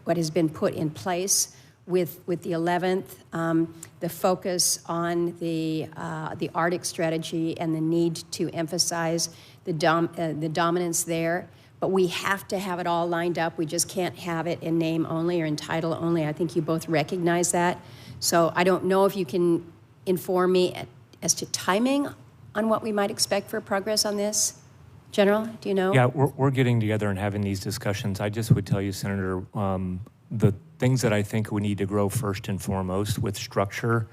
has been put in place with the 11th, the focus on the Arctic strategy and the need to emphasize the dominance there. But we have to have it all lined up. We just can't have it in name only or in title only. I think you both recognize that. So I don't know if you can inform me as to timing on what we might expect for progress on this. General, do you know? Yeah, we're getting together and having these discussions. I just would tell you, Senator, the things that I think we need to grow first and foremost with structure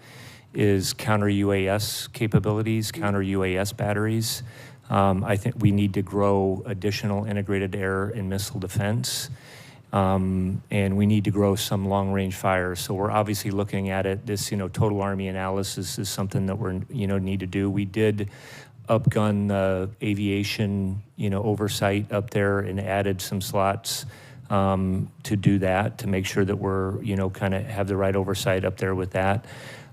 is counter-UAS capabilities, counter-UAS batteries. I think we need to grow additional integrated air and missile defense. And we need to grow some long-range fires. So we're obviously looking at it. This, total Army analysis is something that we're, need to do. We did upgun the aviation, oversight up there and added some slots to do that, to make sure that we're, kind of have the right oversight up there with that.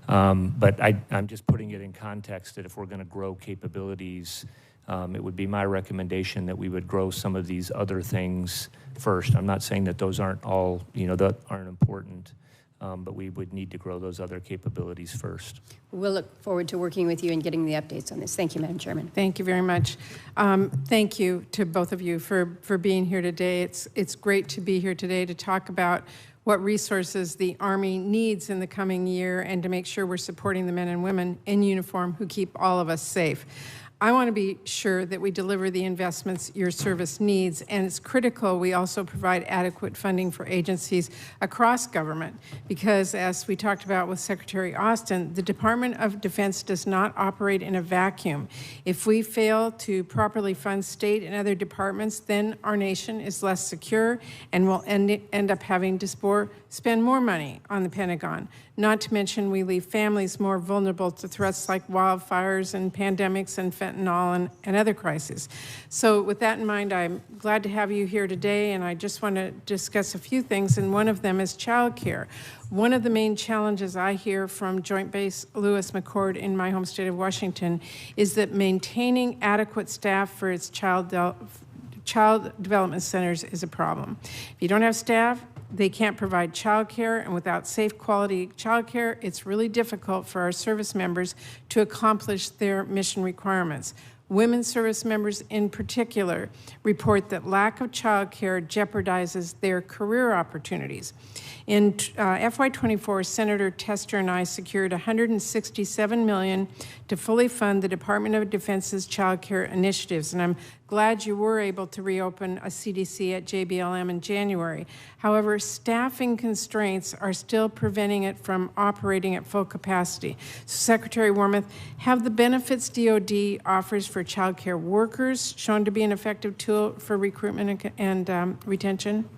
But I'm just putting it in context that if we're going to grow capabilities, it would be my recommendation that we would grow some of these other things first. I'm not saying that those aren't all, that aren't important, but we would need to grow those other capabilities first. We'll look forward to working with you and getting the updates on this. Thank you, Madam Chairman. Thank you very much. Thank you to both of you for being here today. It's great to be here today to talk about what resources the Army needs in the coming year and to make sure we're supporting the men and women in uniform who keep all of us safe. I want to be sure that we deliver the investments your service needs, and it's critical we also provide adequate funding for agencies across government because, as we talked about with Secretary Austin, the Department of Defense does not operate in a vacuum. If we fail to properly fund state and other departments, then our nation is less secure and will end up having to spend more money on the Pentagon. Not to mention we leave families more vulnerable to threats like wildfires and pandemics and fentanyl and other crises. So with that in mind, I'm glad to have you here today, and I just want to discuss a few things, and one of them is child care. One of the main challenges I hear from Joint Base Lewis McChord in my home state of Washington is that maintaining adequate staff for its child development centers is a problem. If you don't have staff, they can't provide child care, and without safe quality child care, it's really difficult for our service members to accomplish their mission requirements. Women service members in particular report that lack of child care jeopardizes their career opportunities. In FY24, Senator Tester and I secured $167 million to fully fund the Department of Defense's child care initiatives, and I'm glad you were able to reopen a CDC at JBLM in January. However, staffing constraints are still preventing it from operating at full capacity. So, Secretary Wormuth, have the benefits DoD offers for child care workers shown to be an effective tool for recruitment and retention?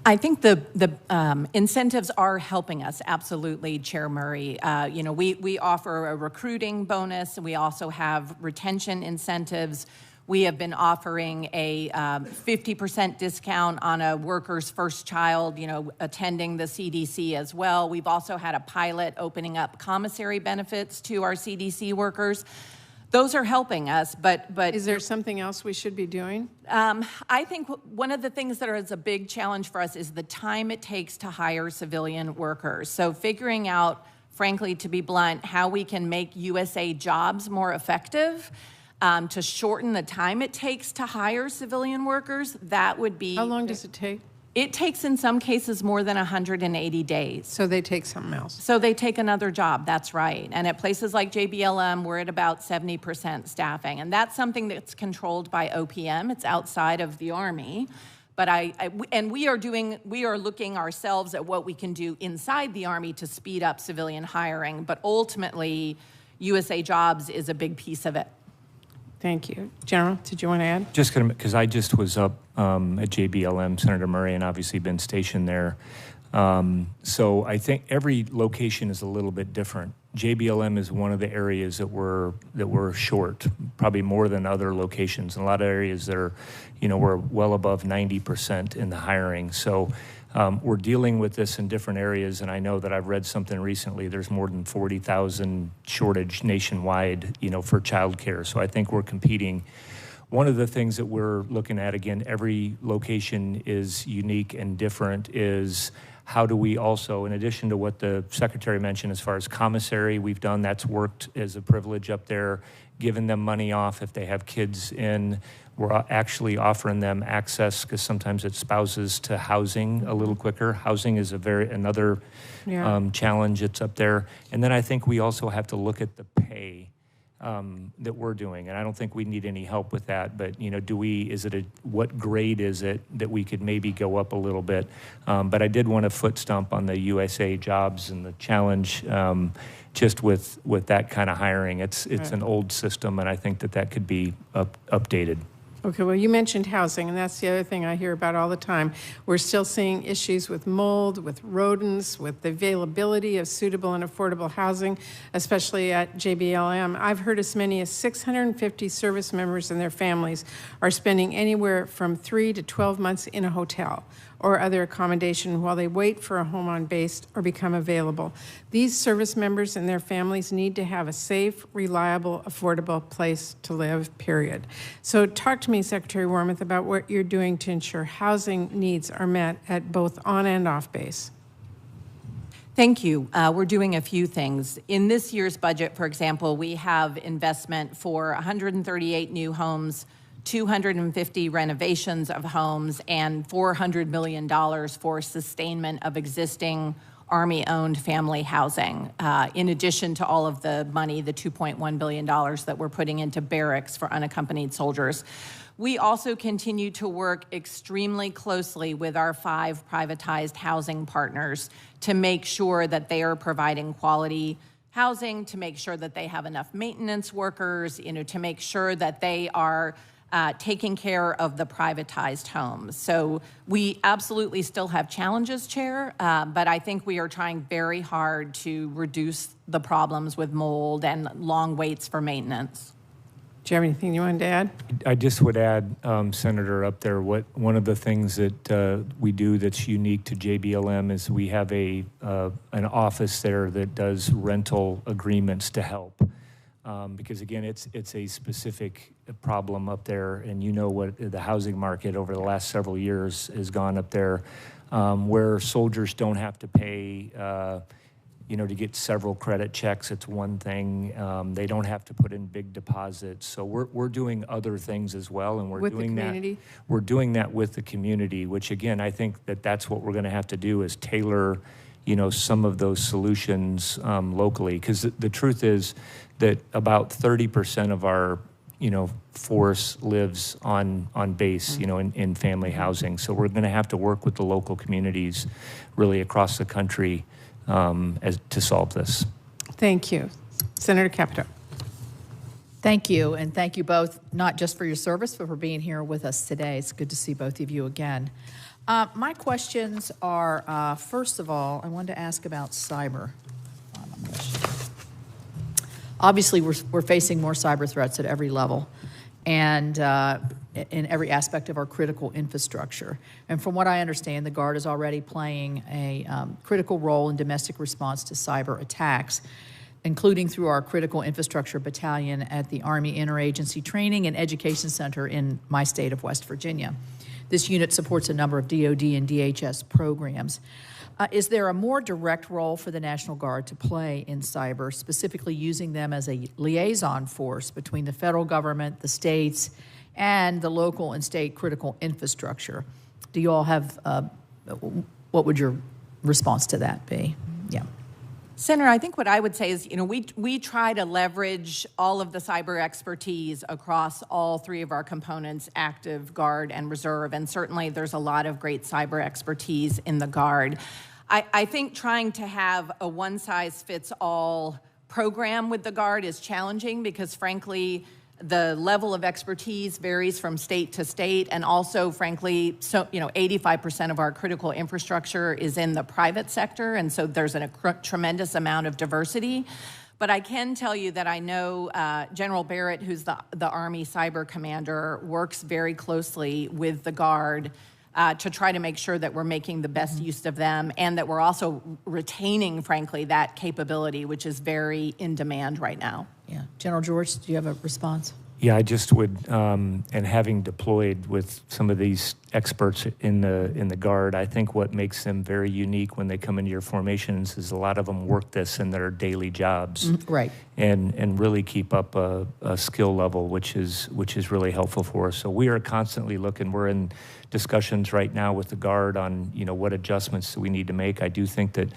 I think the incentives are helping us, absolutely, Chair Murray. We offer a recruiting bonus, and we also have retention incentives. We have been offering a 50% discount on a worker's first child, attending the CDC as well. We've also had a pilot opening up commissary benefits to our CDC workers. Those are helping us, but is there something else we should be doing? I think one of the things that is a big challenge for us is the time it takes to hire civilian workers. So figuring out, frankly, to be blunt, how we can make U.S.A. jobs more effective, to shorten the time it takes to hire civilian workers, that would be... How long does it take? It takes, in some cases, more than 180 days. So they take something else. So they take another job, that's right. And at places like JBLM, we're at about 70% staffing. And that's something that's controlled by OPM. It's outside of the Army. But we are looking ourselves at what we can do inside the Army to speed up civilian hiring. But ultimately, U.S.A. jobs is a big piece of it. Thank you. General, did you want to add? Just because I just was up at JBLM, Senator Murray, and obviously been stationed there. So I think every location is a little bit different. JBLM is one of the areas that we're short, probably more than other locations. In a lot of areas that are, we're well above 90% in the hiring. So we're dealing with this in different areas, and I know that I've read something recently. There's more than 40,000 shortage nationwide, for child care. So I think we're competing. One of the things that we're looking at, again, every location is unique and different, is how do we also, in addition to what the Secretary mentioned as far as commissary, we've done, that's worked as a privilege up there, giving them money off if they have kids in. We're actually offering them access, because sometimes it's spouses, to housing a little quicker. Housing is another challenge that's up there. And then I think we also have to look at the pay that we're doing. And I don't think we need any help with that, but what grade is it that we could maybe go up a little bit? But I did want to foot stomp on the U.S.A. jobs and the challenge just with that kind of hiring. It's an old system, and I think that could be updated. Okay, well, you mentioned housing, and that's the other thing I hear about all the time. We're still seeing issues with mold, with rodents, with the availability of suitable and affordable housing, especially at JBLM. I've heard as many as 650 service members and their families are spending anywhere from 3 to 12 months in a hotel or other accommodation while they wait for a home on base or become available. These service members and their families need to have a safe, reliable, affordable place to live, period. So talk to me, Secretary Wormuth, about what you're doing to ensure housing needs are met at both on and off base. Thank you. We're doing a few things. In this year's budget, for example, we have investment for 138 new homes, 250 renovations of homes, and $400 million for sustainment of existing Army-owned family housing, in addition to all of the money, the $2.1 billion that we're putting into barracks for unaccompanied soldiers. We also continue to work extremely closely with our 5 privatized housing partners to make sure that they are providing quality housing, to make sure that they have enough maintenance workers, to make sure that they are taking care of the privatized homes. So we absolutely still have challenges, Chair, but I think we are trying very hard to reduce the problems with mold and long waits for maintenance. Do you have anything you wanted to add? I just would add, Senator, up there, one of the things that we do that's unique to JBLM is we have an office there that does rental agreements to help. Because again, it's a specific problem up there, and you know what the housing market over the last several years has gone up there, where soldiers don't have to pay, to get several credit checks. It's one thing. They don't have to put in big deposits. So we're doing other things as well, and we're doing that. We're doing that with the community, which again, I think that's what we're going to have to do is tailor, some of those solutions locally, because the truth is that about 30% of our, force lives on base, in family housing. So we're going to have to work with the local communities really across the country to solve this. Thank you. Senator Capito. Thank you, and thank you both, not just for your service, but for being here with us today. It's good to see both of you again. My questions are, first of all, I wanted to ask about cyber. Obviously, we're facing more cyber threats at every level and in every aspect of our critical infrastructure. And from what I understand, the Guard is already playing a critical role in domestic response to cyber attacks, including through our Critical Infrastructure Battalion at the Army Interagency Training and Education Center in my state of West Virginia. This unit supports a number of DoD and DHS programs. Is there a more direct role for the National Guard to play in cyber, specifically using them as a liaison force between the federal government, the states, and the local and state critical infrastructure? Do you all have, what would your response to that be? Yeah. Senator, I think what I would say is, we try to leverage all of the cyber expertise across all 3 of our components, active, Guard, and reserve, and certainly there's a lot of great cyber expertise in the Guard. I think trying to have a one-size-fits-all program with the Guard is challenging because, frankly, the level of expertise varies from state to state, and also, frankly, 85% of our critical infrastructure is in the private sector, and so there's a tremendous amount of diversity. But I can tell you that I know General Barrett, who's the Army Cyber Commander, works very closely with the Guard to try to make sure that we're making the best use of them and that we're also retaining, frankly, that capability, which is very in demand right now. Yeah. General George, do you have a response? Yeah, I just would, and having deployed with some of these experts in the Guard, I think what makes them very unique when they come into your formations is a lot of them work this in their daily jobs, right? And really keep up a skill level, which is really helpful for us. So we are constantly looking. We're in discussions right now with the Guard on what adjustments we need to make. I do think that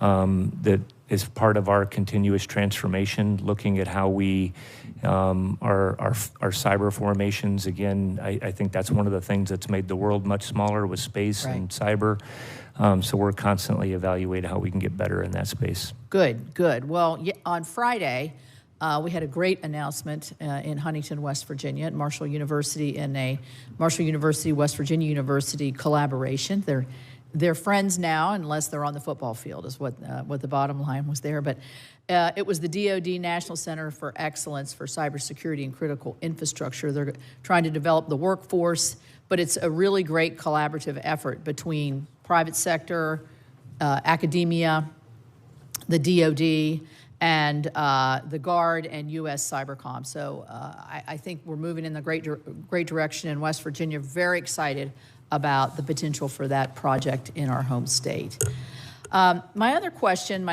that is part of our continuous transformation, looking at how we our cyber formations. Again, I think that's one of the things that's made the world much smaller with space and cyber. So we're constantly evaluating how we can get better in that space. Good, good. Well, on Friday, we had a great announcement in Huntington, West Virginia, at Marshall University in a Marshall University, West Virginia University collaboration. They're friends now, unless they're on the football field, is what the bottom line was there. But it was the DoD National Center for Excellence for Cybersecurity and Critical Infrastructure. They're trying to develop the workforce, but it's a really great collaborative effort between private sector, academia, the DoD, and the Guard and U.S. Cybercom. So I think we're moving in the great direction in West Virginia. Very excited about the potential for that project in our home state. My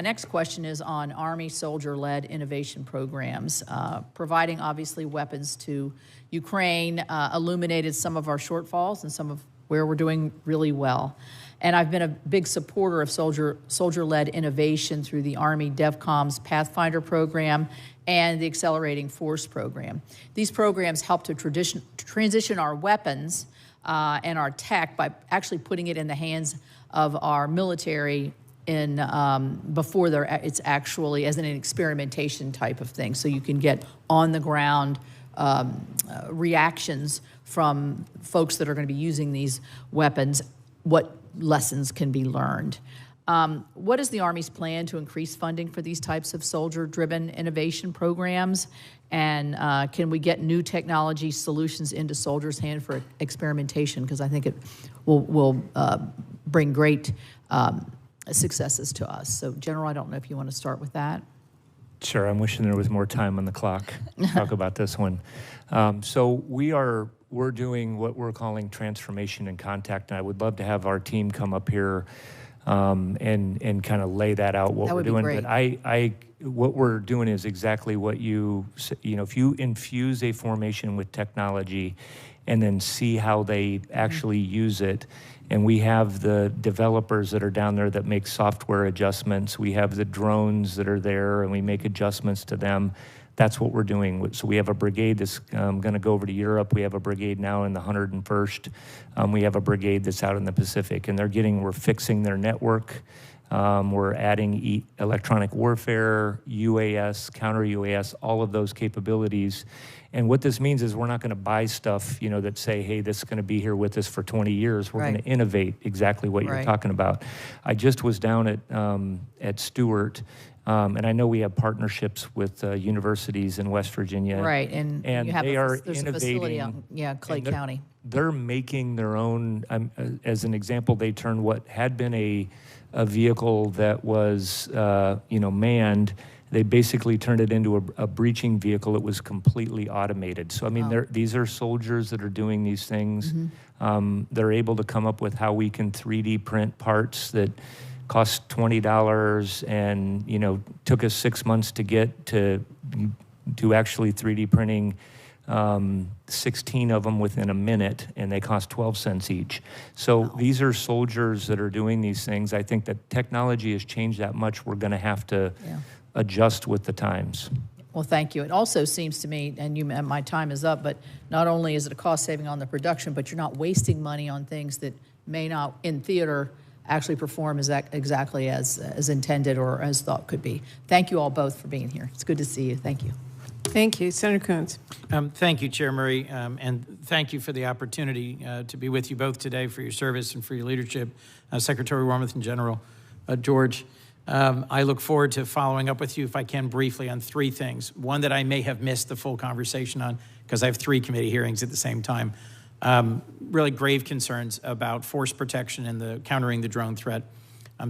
next question is on Army soldier-led innovation programs. Providing, obviously, weapons to Ukraine illuminated some of our shortfalls and some of where we're doing really well. And I've been a big supporter of soldier-led innovation through the Army DevCom's Pathfinder program and the Accelerating Force program. These programs help to transition our weapons and our tech by actually putting it in the hands of our military before it's actually as an experimentation type of thing. So you can get on the ground reactions from folks that are going to be using these weapons, what lessons can be learned. What is the Army's plan to increase funding for these types of soldier-driven innovation programs? And can we get new technology solutions into soldiers' hands for experimentation? Because I think it will bring great successes to us. So, General, I don't know if you want to start with that. Sure, I'm wishing there was more time on the clock to talk about this one. So we're doing what we're calling transformation and contact, and I would love to have our team come up here and kind of lay that out, what we're doing. But what we're doing is exactly what if you infuse a formation with technology and then see how they actually use it. And we have the developers that are down there that make software adjustments. We have the drones that are there, and we make adjustments to them. That's what we're doing. So we have a brigade that's going to go over to Europe. We have a brigade now in the 101st. We have a brigade that's out in the Pacific, and we're fixing their network. We're adding electronic warfare, UAS, counter-UAS, all of those capabilities. And what this means is we're not going to buy stuff, that say, hey, this is going to be here with us for 20 years. We're going to innovate exactly what you're talking about. I just was down at Stewart, and I know we have partnerships with universities in West Virginia. Right, and you have there's a facility out in Clay County. They're making their own, as an example, they turned what had been a vehicle that was, manned. They basically turned it into a breaching vehicle. It was completely automated. So, I mean, these are soldiers that are doing these things. Mm-hmm. They're able to come up with how we can 3D print parts that cost $20 and, took us 6 months to get to actually 3D printing 16 of them within a minute, and they cost 12 cents each. So these are soldiers that are doing these things. I think that technology has changed that much. We're going to have to adjust with the times. Well, thank you. It also seems to me, and my time is up, but not only is it a cost saving on the production, but you're not wasting money on things that may not, in theater, actually perform exactly as intended or as thought could be. Thank you all both for being here. It's good to see you. Thank you. Thank you. Senator Coons. Thank you, Chair Murray, and thank you for the opportunity to be with you both today, for your service and for your leadership, Secretary Wormuth and General George. I look forward to following up with you, if I can, briefly on three things. One that I may have missed the full conversation on, because I have 3 committee hearings at the same time. Really grave concerns about force protection and countering the drone threat.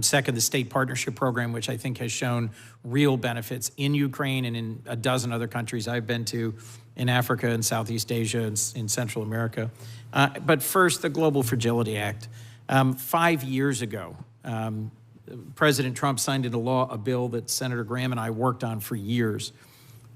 Second, the state partnership program, which I think has shown real benefits in Ukraine and in a dozen other countries I've been to, in Africa and Southeast Asia and in Central America. But first, the Global Fragility Act. 5 years ago, President Trump signed into law a bill that Senator Graham and I worked on for years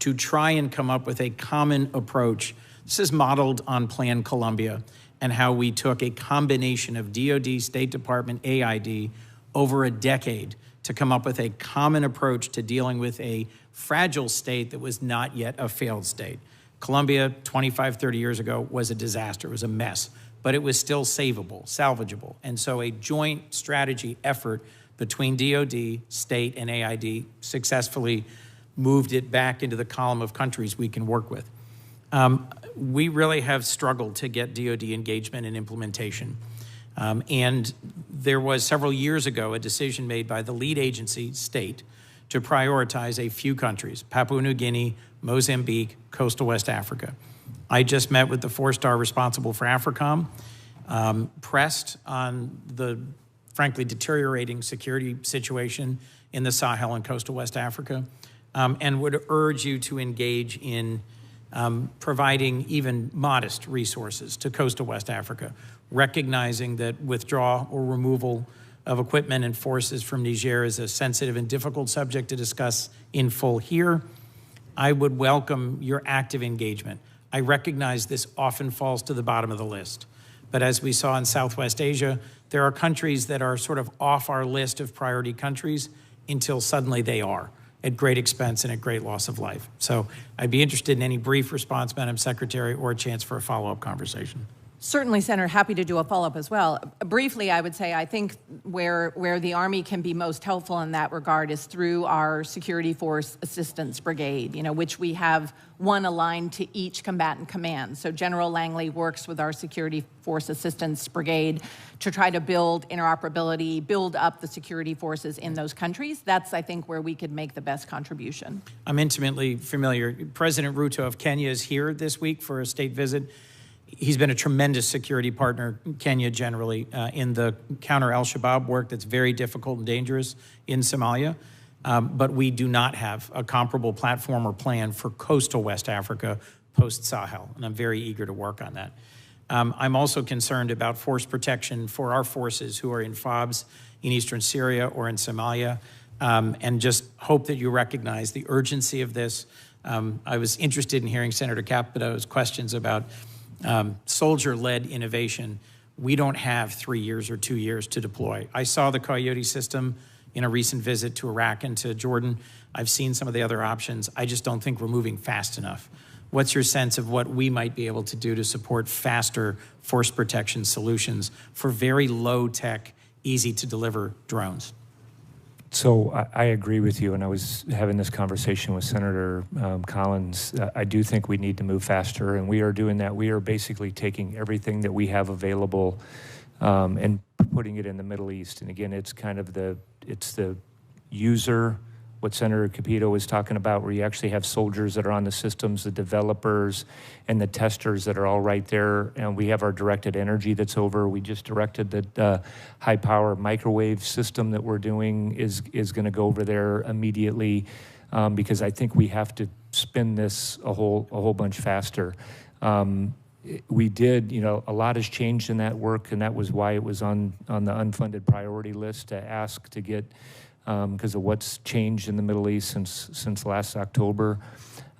to try and come up with a common approach. This is modeled on Plan Columbia and how we took a combination of DOD, State Department, AID, over a decade to come up with a common approach to dealing with a fragile state that was not yet a failed state. Columbia, 25, 30 years ago, was a disaster. It was a mess, but it was still savable, salvageable. And so a joint strategy effort between DOD, state, and AID successfully moved it back into the column of countries we can work with. We really have struggled to get DOD engagement and implementation. And there was several years ago a decision made by the lead agency, state, to prioritize a few countries: Papua New Guinea, Mozambique, coastal West Africa. I just met with the 4-star responsible for AFRICOM, pressed on the frankly deteriorating security situation in the Sahel and coastal West Africa, and would urge you to engage in providing even modest resources to coastal West Africa, recognizing that withdrawal or removal of equipment and forces from Niger is a sensitive and difficult subject to discuss in full here. I would welcome your active engagement. I recognize this often falls to the bottom of the list, But as we saw in Southwest Asia, there are countries that are sort of off our list of priority countries until suddenly they are, at great expense and at great loss of life. So I'd be interested in any brief response, Madam Secretary, or a chance for a follow-up conversation. Certainly, Senator, happy to do a follow-up as well. Briefly, I would say I think where the Army can be most helpful in that regard is through our Security Force Assistance Brigade, which we have one aligned to each combatant command. So General Langley works with our Security Force Assistance Brigade to try to build interoperability, build up the security forces in those countries. That's, I think, where we could make the best contribution. I'm intimately familiar. President Ruto of Kenya is here this week for a state visit. He's been a tremendous security partner, Kenya generally, in the counter al-Shabaab work that's very difficult and dangerous in Somalia. But we do not have a comparable platform or plan for coastal West Africa post-Sahel, and I'm very eager to work on that. I'm also concerned about force protection for our forces who are in FOBs in eastern Syria or in Somalia, and just hope that you recognize the urgency of this. I was interested in hearing Senator Capito's questions about soldier-led innovation. We don't have 3 years or 2 years to deploy. I saw the Coyote system in a recent visit to Iraq and to Jordan. I've seen some of the other options. I just don't think we're moving fast enough. What's your sense of what we might be able to do to support faster force protection solutions for very low-tech, easy-to-deliver drones? So I agree with you, and I was having this conversation with Senator Collins. I do think we need to move faster, and we are doing that. We are basically taking everything that we have available and putting it in the Middle East. And again, it's kind of the user, what Senator Capito was talking about, where you actually have soldiers that are on the systems, the developers, and the testers that are all right there. And we have our directed energy that's over. We just directed the high-power microwave system that we're doing is going to go over there immediately because I think we have to spin this a whole bunch faster. We did, a lot has changed in that work, and that was why it was on the unfunded priority list to ask to get because of what's changed in the Middle East since last October.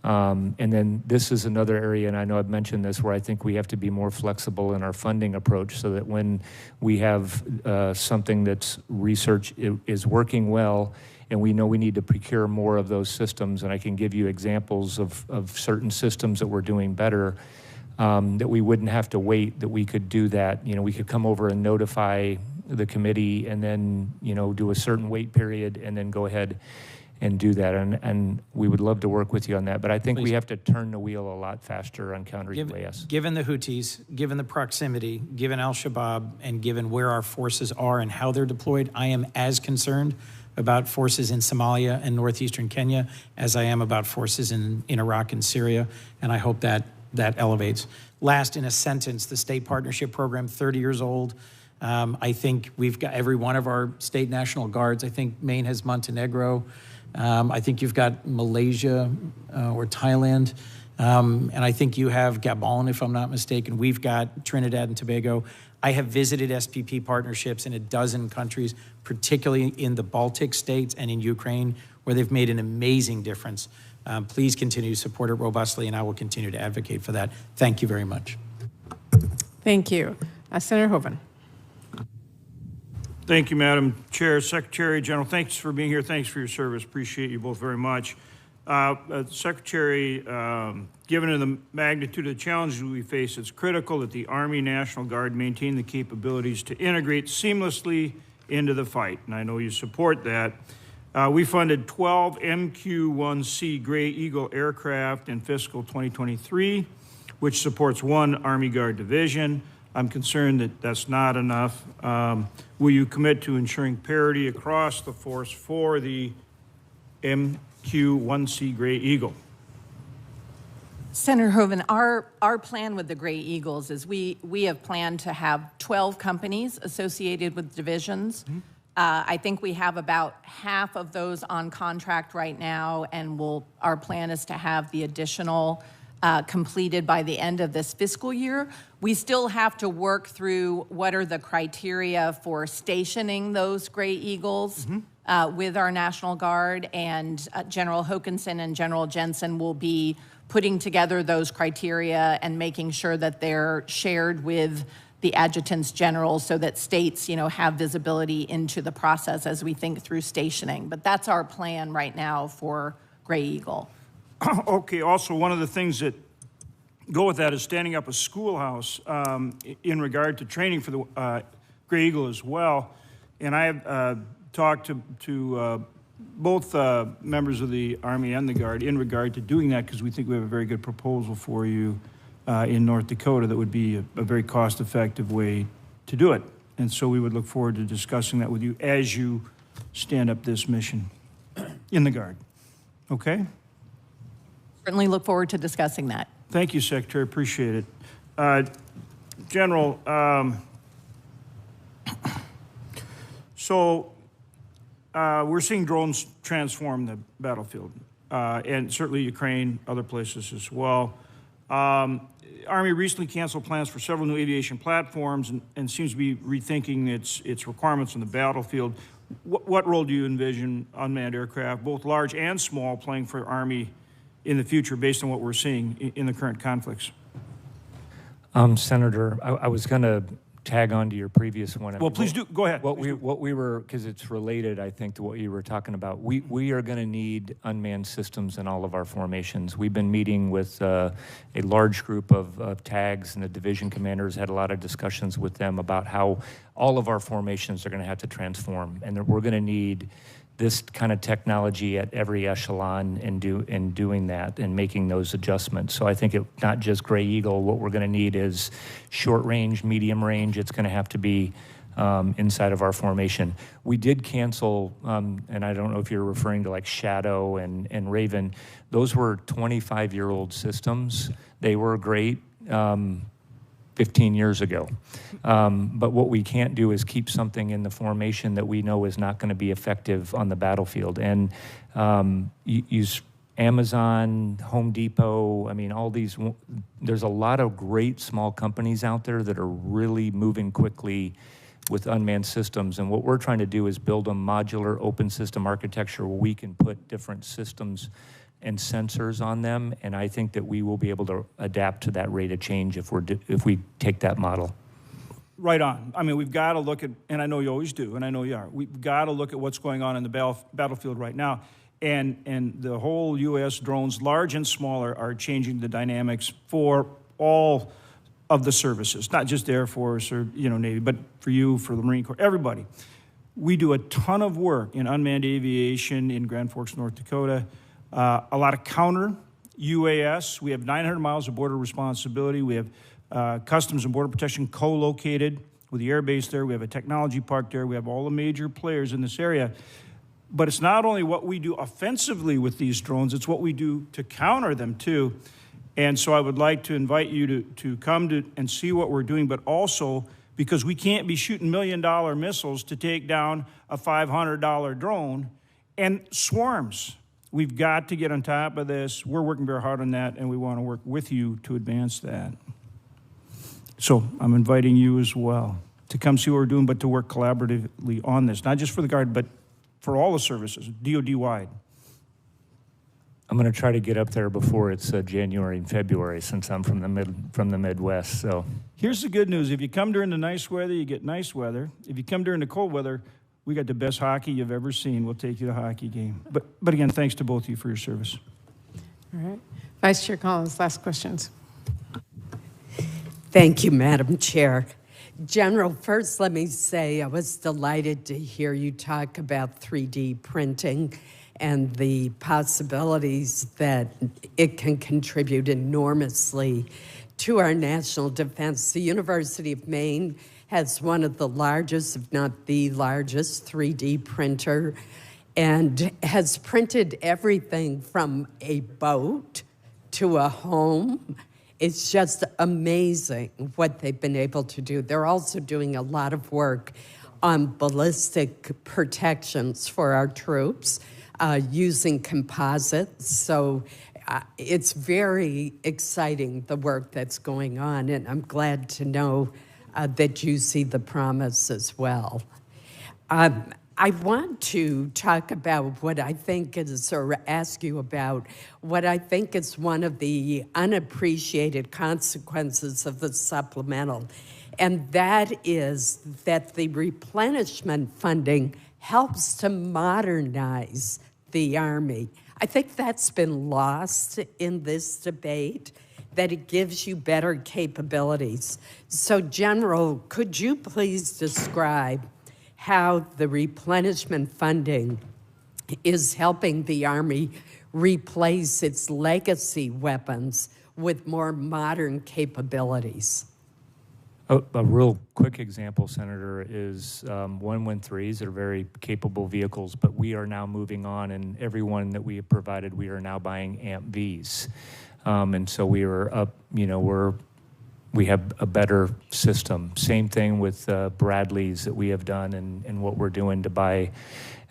And then this is another area, and I know I've mentioned this, where I think we have to be more flexible in our funding approach so that when we have something that's research is working well, and we know we need to procure more of those systems, and I can give you examples of certain systems that we're doing better, that we wouldn't have to wait, that we could do that. We could come over and notify the committee and then, do a certain wait period and then go ahead and do that. And we would love to work with you on that. But I think we have to turn the wheel a lot faster on countering UAS. Given the Houthis, given the proximity, given al-Shabaab, and given where our forces are and how they're deployed, I am as concerned about forces in Somalia and northeastern Kenya as I am about forces in Iraq and Syria. And I hope that elevates. Last, in a sentence, the state partnership program, 30 years old. I think we've got every one of our state National Guards. I think Maine has Montenegro. I think you've got Malaysia or Thailand. And I think you have Gabon, if I'm not mistaken. We've got Trinidad and Tobago. I have visited SPP partnerships in a dozen countries, particularly in the Baltic states and in Ukraine, where they've made an amazing difference. Please continue to support it robustly, and I will continue to advocate for that. Thank you very much. Thank you. Senator Hoeven. Thank you, Madam Chair. Secretary General, thanks for being here. Thanks for your service. Appreciate you both very much. Secretary, given the magnitude of the challenges we face, it's critical that the Army National Guard maintain the capabilities to integrate seamlessly into the fight, and I know you support that. We funded 12 MQ-1C Gray Eagle aircraft in fiscal 2023, which supports one Army Guard division. I'm concerned that that's not enough. Will you commit to ensuring parity across the force for the MQ-1C Gray Eagle? Senator Hoeven, our plan with the Gray Eagles is we have planned to have 12 companies associated with divisions. Mm-hmm. I think we have about half of those on contract right now, and our plan is to have the additional completed by the end of this fiscal year. We still have to work through what are the criteria for stationing those Gray Eagles with our National Guard, and General Hokanson and General Jensen will be putting together those criteria and making sure that they're shared with the adjutants general so that states, have visibility into the process as we think through stationing. But that's our plan right now for Gray Eagle. Okay, also one of the things that go with that is standing up a schoolhouse in regard to training for the Gray Eagle as well. And I have talked to both members of the Army and the Guard in regard to doing that, because we think we have a very good proposal for you in North Dakota that would be a very cost-effective way to do it. And so we would look forward to discussing that with you as you stand up this mission in the Guard. Okay? Certainly look forward to discussing that. Thank you, Secretary. Appreciate it. General, so we're seeing drones transform the battlefield, and certainly Ukraine, other places as well. Army recently canceled plans for several new aviation platforms and seems to be rethinking its requirements on the battlefield. What role do you envision unmanned aircraft, both large and small, playing for Army in the future based on what we're seeing in the current conflicts? Senator, I was going to tag on to your previous one. Well, please do. Go ahead. What we were, because it's related, I think, to what you were talking about. We are going to need unmanned systems in all of our formations. We've been meeting with a large group of tags, and the division commanders had a lot of discussions with them about how all of our formations are going to have to transform, and that we're going to need this kind of technology at every echelon in doing that and making those adjustments. So I think not just Gray Eagle, what we're going to need is short range, medium range. It's going to have to be inside of our formation. We did cancel, and I don't know if you're referring to like Shadow and Raven. Those were 25-year-old systems. They were great 15 years ago. But what we can't do is keep something in the formation that we know is not going to be effective on the battlefield. And use Amazon, Home Depot, I mean, all these, there's a lot of great small companies out there that are really moving quickly with unmanned systems. And what we're trying to do is build a modular open system architecture where we can put different systems and sensors on them, and I think that we will be able to adapt to that rate of change if we take that model. Right on. I mean, we've got to look at, and I know you always do, and I know you are, we've got to look at what's going on in the battlefield right now, and the whole U.S. drones, large and small, are changing the dynamics for all of the services, not just Air Force or Navy, but for you, for the Marine Corps, everybody. We do a ton of work in unmanned aviation in Grand Forks, North Dakota. A lot of counter UAS. We have 900 miles of border responsibility. We have Customs and Border Protection co-located with the air base there. We have a technology park there. We have all the major players in this area. But it's not only what we do offensively with these drones, it's what we do to counter them too. And so I would like to invite you to come and see what we're doing, but also because we can't be shooting $1 million missiles to take down a $500 drone and swarms. We've got to get on top of this. We're working very hard on that, and we want to work with you to advance that. So I'm inviting you as well to come see what we're doing, but to work collaboratively on this, not just for the Guard, but for all the services, DoD-wide. I'm going to try to get up there before it's January and February, since I'm from the Midwest. So here's the good news: if you come during the nice weather, you get nice weather. If you come during the cold weather, we got the best hockey you've ever seen. We'll take you to a hockey game. But again, thanks to both of you for your service. All right. Vice Chair Collins, last questions. Thank you, Madam Chair. General, first let me say I was delighted to hear you talk about 3D printing and the possibilities that it can contribute enormously to our national defense. The University of Maine has one of the largest, if not the largest, 3D printer, and has printed everything from a boat to a home. It's just amazing what they've been able to do. They're also doing a lot of work on ballistic protections for our troops using composites. So it's very exciting, the work that's going on, and I'm glad to know that you see the promise as well. I want to talk about what I think is, or ask you about what I think is one of the unappreciated consequences of the supplemental, and that is that the replenishment funding helps to modernize the Army. I think that's been lost in this debate, that it gives you better capabilities. So, General, could you please describe how the replenishment funding is helping the Army replace its legacy weapons with more modern capabilities? A real quick example, Senator, is 113s. They're very capable vehicles, but we are now moving on, and every one that we have provided, we are now buying AMP-Vs. And so we are up, we have a better system. Same thing with Bradleys that we have done and what we're doing to buy,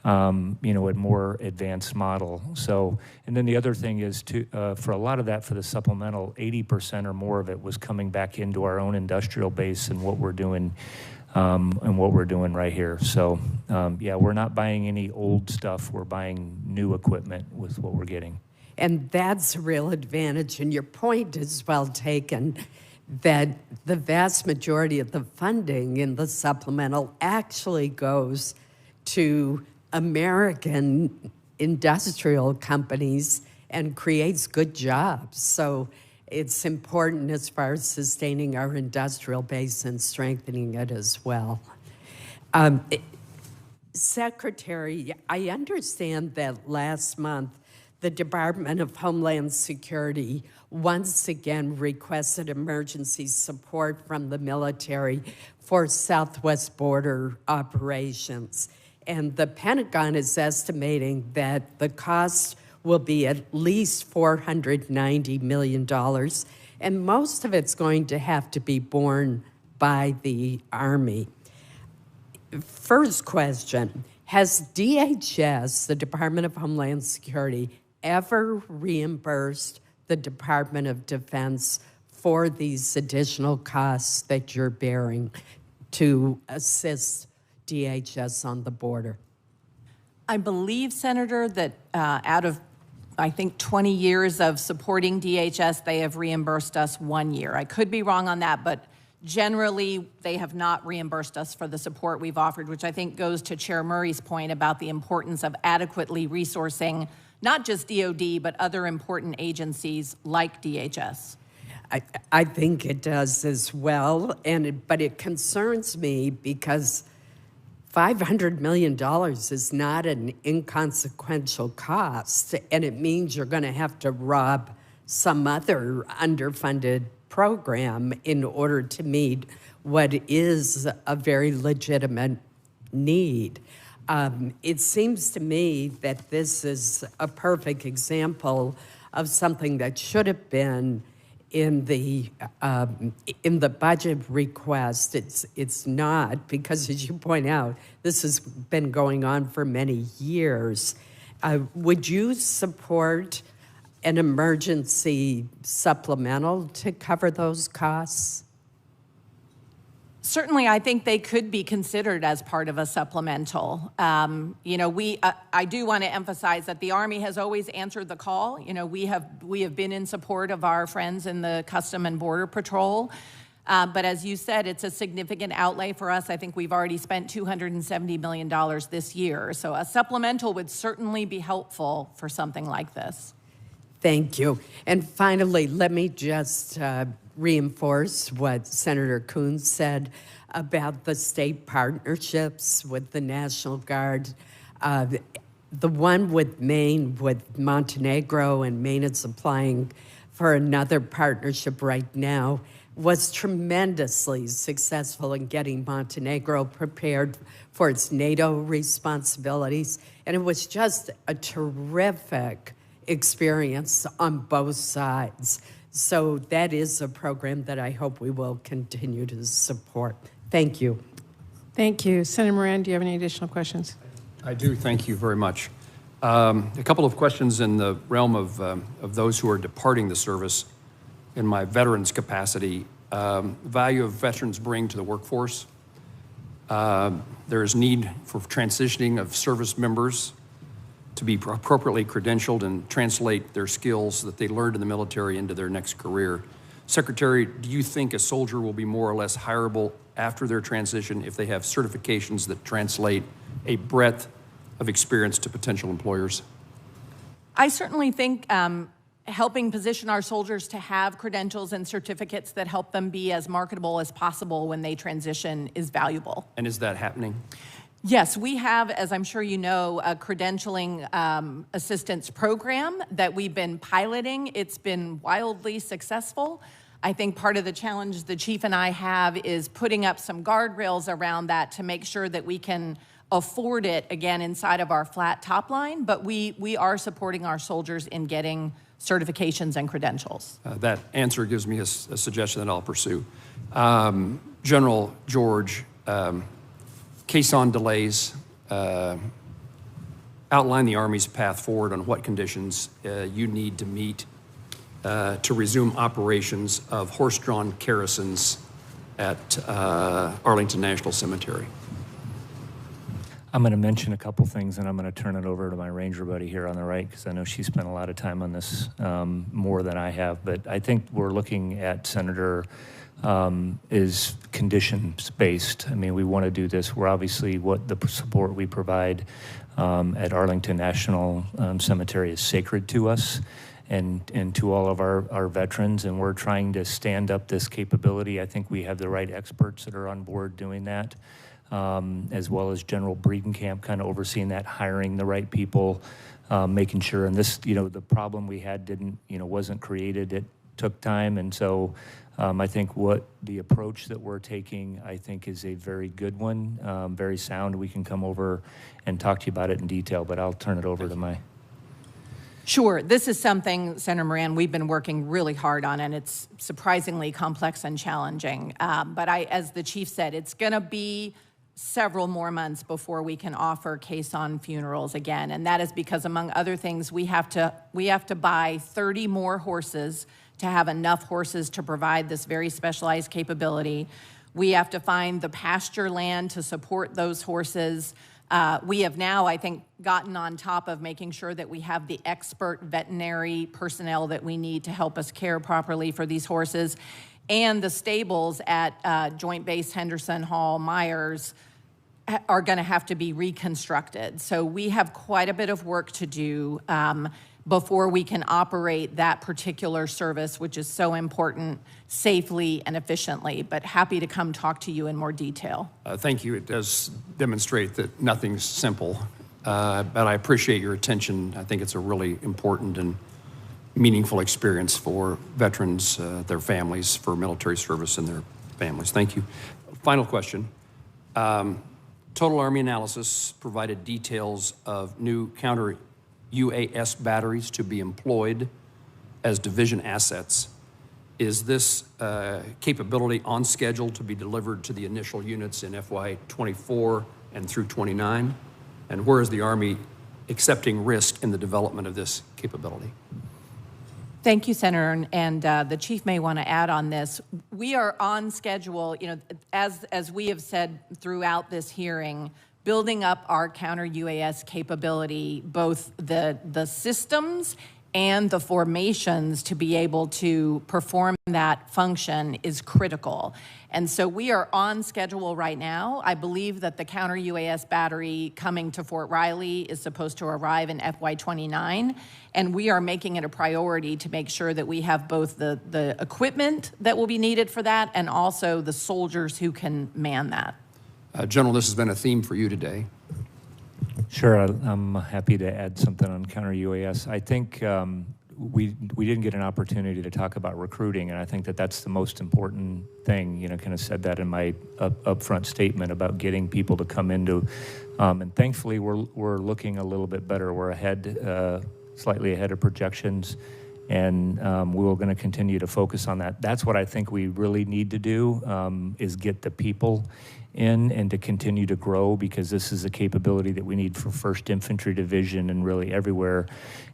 a more advanced model. So, and then the other thing is for a lot of that, for the supplemental, 80% or more of it was coming back into our own industrial base and what we're doing, right here. So, we're not buying any old stuff. We're buying new equipment with what we're getting. And that's a real advantage. And your point is well taken, that the vast majority of the funding in the supplemental actually goes to American industrial companies and creates good jobs. So it's important as far as sustaining our industrial base and strengthening it as well. Secretary, I understand that last month the Department of Homeland Security once again requested emergency support from the military for Southwest border operations. And the Pentagon is estimating that the cost will be at least $490 million, and most of it's going to have to be borne by the Army. First question, has DHS, the Department of Homeland Security, ever reimbursed the Department of Defense for these additional costs that you're bearing to assist DHS on the border? I believe, Senator, that out of, I think, 20 years of supporting DHS, they have reimbursed us 1 year. I could be wrong on that, but generally, they have not reimbursed us for the support we've offered, which I think goes to Chair Murray's point about the importance of adequately resourcing not just DOD, but other important agencies like DHS. I think it does as well, but it concerns me because $500 million is not an inconsequential cost, and it means you're going to have to rob some other underfunded program in order to meet what is a very legitimate need. It seems to me that this is a perfect example of something that should have been in the budget request. It's not, because as you point out, this has been going on for many years. Would you support an emergency supplemental to cover those costs? Certainly, I think they could be considered as part of a supplemental. I do want to emphasize that the Army has always answered the call. We have been in support of our friends in the Custom and Border Patrol. But as you said, it's a significant outlay for us. I think we've already spent $270 million this year. So a supplemental would certainly be helpful for something like this. Thank you. And finally, let me just reinforce what Senator Coons said about the state partnerships with the National Guard. The one with Maine, with Montenegro, and Maine is applying for another partnership right now, was tremendously successful in getting Montenegro prepared for its NATO responsibilities. And it was just a terrific experience on both sides. So that is a program that I hope we will continue to support. Thank you. Thank you. Senator Moran, do you have any additional questions? I do. Thank you very much. A couple of questions in the realm of those who are departing the service in my veterans capacity. Value of veterans bring to the workforce. There is need for transitioning of service members to be appropriately credentialed and translate their skills that they learned in the military into their next career. Secretary, do you think a soldier will be more or less hireable after their transition if they have certifications that translate a breadth of experience to potential employers? I certainly think helping position our soldiers to have credentials and certificates that help them be as marketable as possible when they transition is valuable. And is that happening? Yes, we have, as I'm sure you know, a credentialing assistance program that we've been piloting. It's been wildly successful. I think part of the challenge the chief and I have is putting up some guardrails around that to make sure that we can afford it, again, inside of our flat top line, but we are supporting our soldiers in getting certifications and credentials. That answer gives me a suggestion that I'll pursue. General George, caisson delays, outline the Army's path forward on what conditions you need to meet to resume operations of horse-drawn caissons at Arlington National Cemetery. I'm going to mention a couple things, and I'm going to turn it over to my ranger buddy here on the right, because I know she spent a lot of time on this more than I have. But I think we're looking at, Senator, is conditions-based. I mean, we want to do this. We're obviously, what the support we provide at Arlington National Cemetery is sacred to us and to all of our veterans, and we're trying to stand up this capability. I think we have the right experts that are on board doing that. As well as General Breedenkamp kind of overseeing that, hiring the right people, making sure. And this, the problem we had wasn't created. It took time. And so I think what the approach that we're taking, I think, is a very good one, very sound. We can come over and talk to you about it in detail, but I'll turn it over to my... Sure. This is something, Senator Moran, we've been working really hard on, and it's surprisingly complex and challenging. But as the chief said, it's going to be several more months before we can offer caisson funerals again, and that is because, among other things, we have to buy 30 more horses to have enough horses to provide this very specialized capability. We have to find the pasture land to support those horses. We have now, I think, gotten on top of making sure that we have the expert veterinary personnel that we need to help us care properly for these horses. And the stables at Joint Base Henderson Hall Myers are going to have to be reconstructed. So we have quite a bit of work to do before we can operate that particular service, which is so important, safely and efficiently. But happy to come talk to you in more detail. Thank you. It does demonstrate that nothing's simple, but I appreciate your attention. I think it's a really important and meaningful experience for veterans, their families, for military service and their families. Thank you. Final question. Total Army Analysis provided details of new counter-UAS batteries to be employed as division assets. Is this capability on schedule to be delivered to the initial units in FY 24 and through 29? And where is the Army accepting risk in the development of this capability? Thank you, Senator, and the chief may want to add on this. We are on schedule, as we have said throughout this hearing, building up our counter-UAS capability, both the systems and the formations to be able to perform that function is critical. And so we are on schedule right now. I believe that the counter-UAS battery coming to Fort Riley is supposed to arrive in FY 29, and we are making it a priority to make sure that we have both the equipment that will be needed for that and also the soldiers who can man that. General, this has been a theme for you today. Sure, I'm happy to add something on counter-UAS. I think we didn't get an opportunity to talk about recruiting, and I think that's the most important thing. Kind of said that in my upfront statement about getting people to come into, and thankfully we're looking a little bit better. We're ahead, slightly ahead of projections, and we're going to continue to focus on that. That's what I think we really need to do, is get the people in and to continue to grow, because this is a capability that we need for 1st Infantry Division and really everywhere.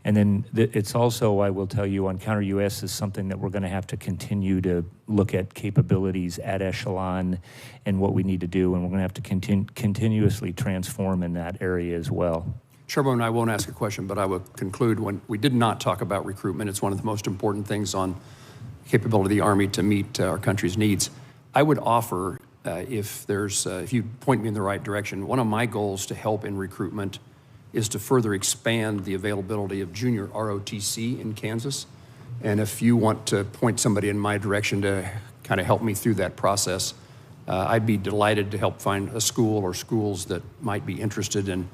And then it's also, I will tell you, on counter-UAS is something that we're going to have to continue to look at capabilities at echelon and what we need to do, and we're going to have to continuously transform in that area as well. Chairman, I won't ask a question, but I will conclude. When we did not talk about recruitment, it's one of the most important things on capability of the Army to meet our country's needs. I would offer, if you point me in the right direction, one of my goals to help in recruitment is to further expand the availability of junior ROTC in Kansas. And if you want to point somebody in my direction to kind of help me through that process, I'd be delighted to help find a school or schools that might be interested in.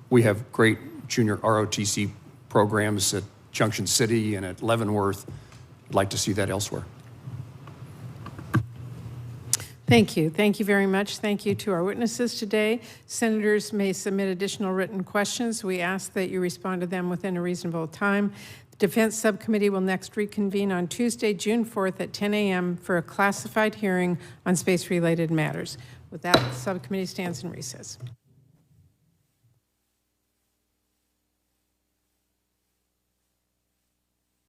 We have great junior ROTC programs at Junction City and at Leavenworth. I'd like to see that elsewhere. Thank you. Thank you very much. Thank you to our witnesses today. Senators may submit additional written questions. We ask that you respond to them within a reasonable time. The Defense Subcommittee will next reconvene on Tuesday, June 4th at 10 a.m. for a classified hearing on space-related matters. With that, the subcommittee stands in recess.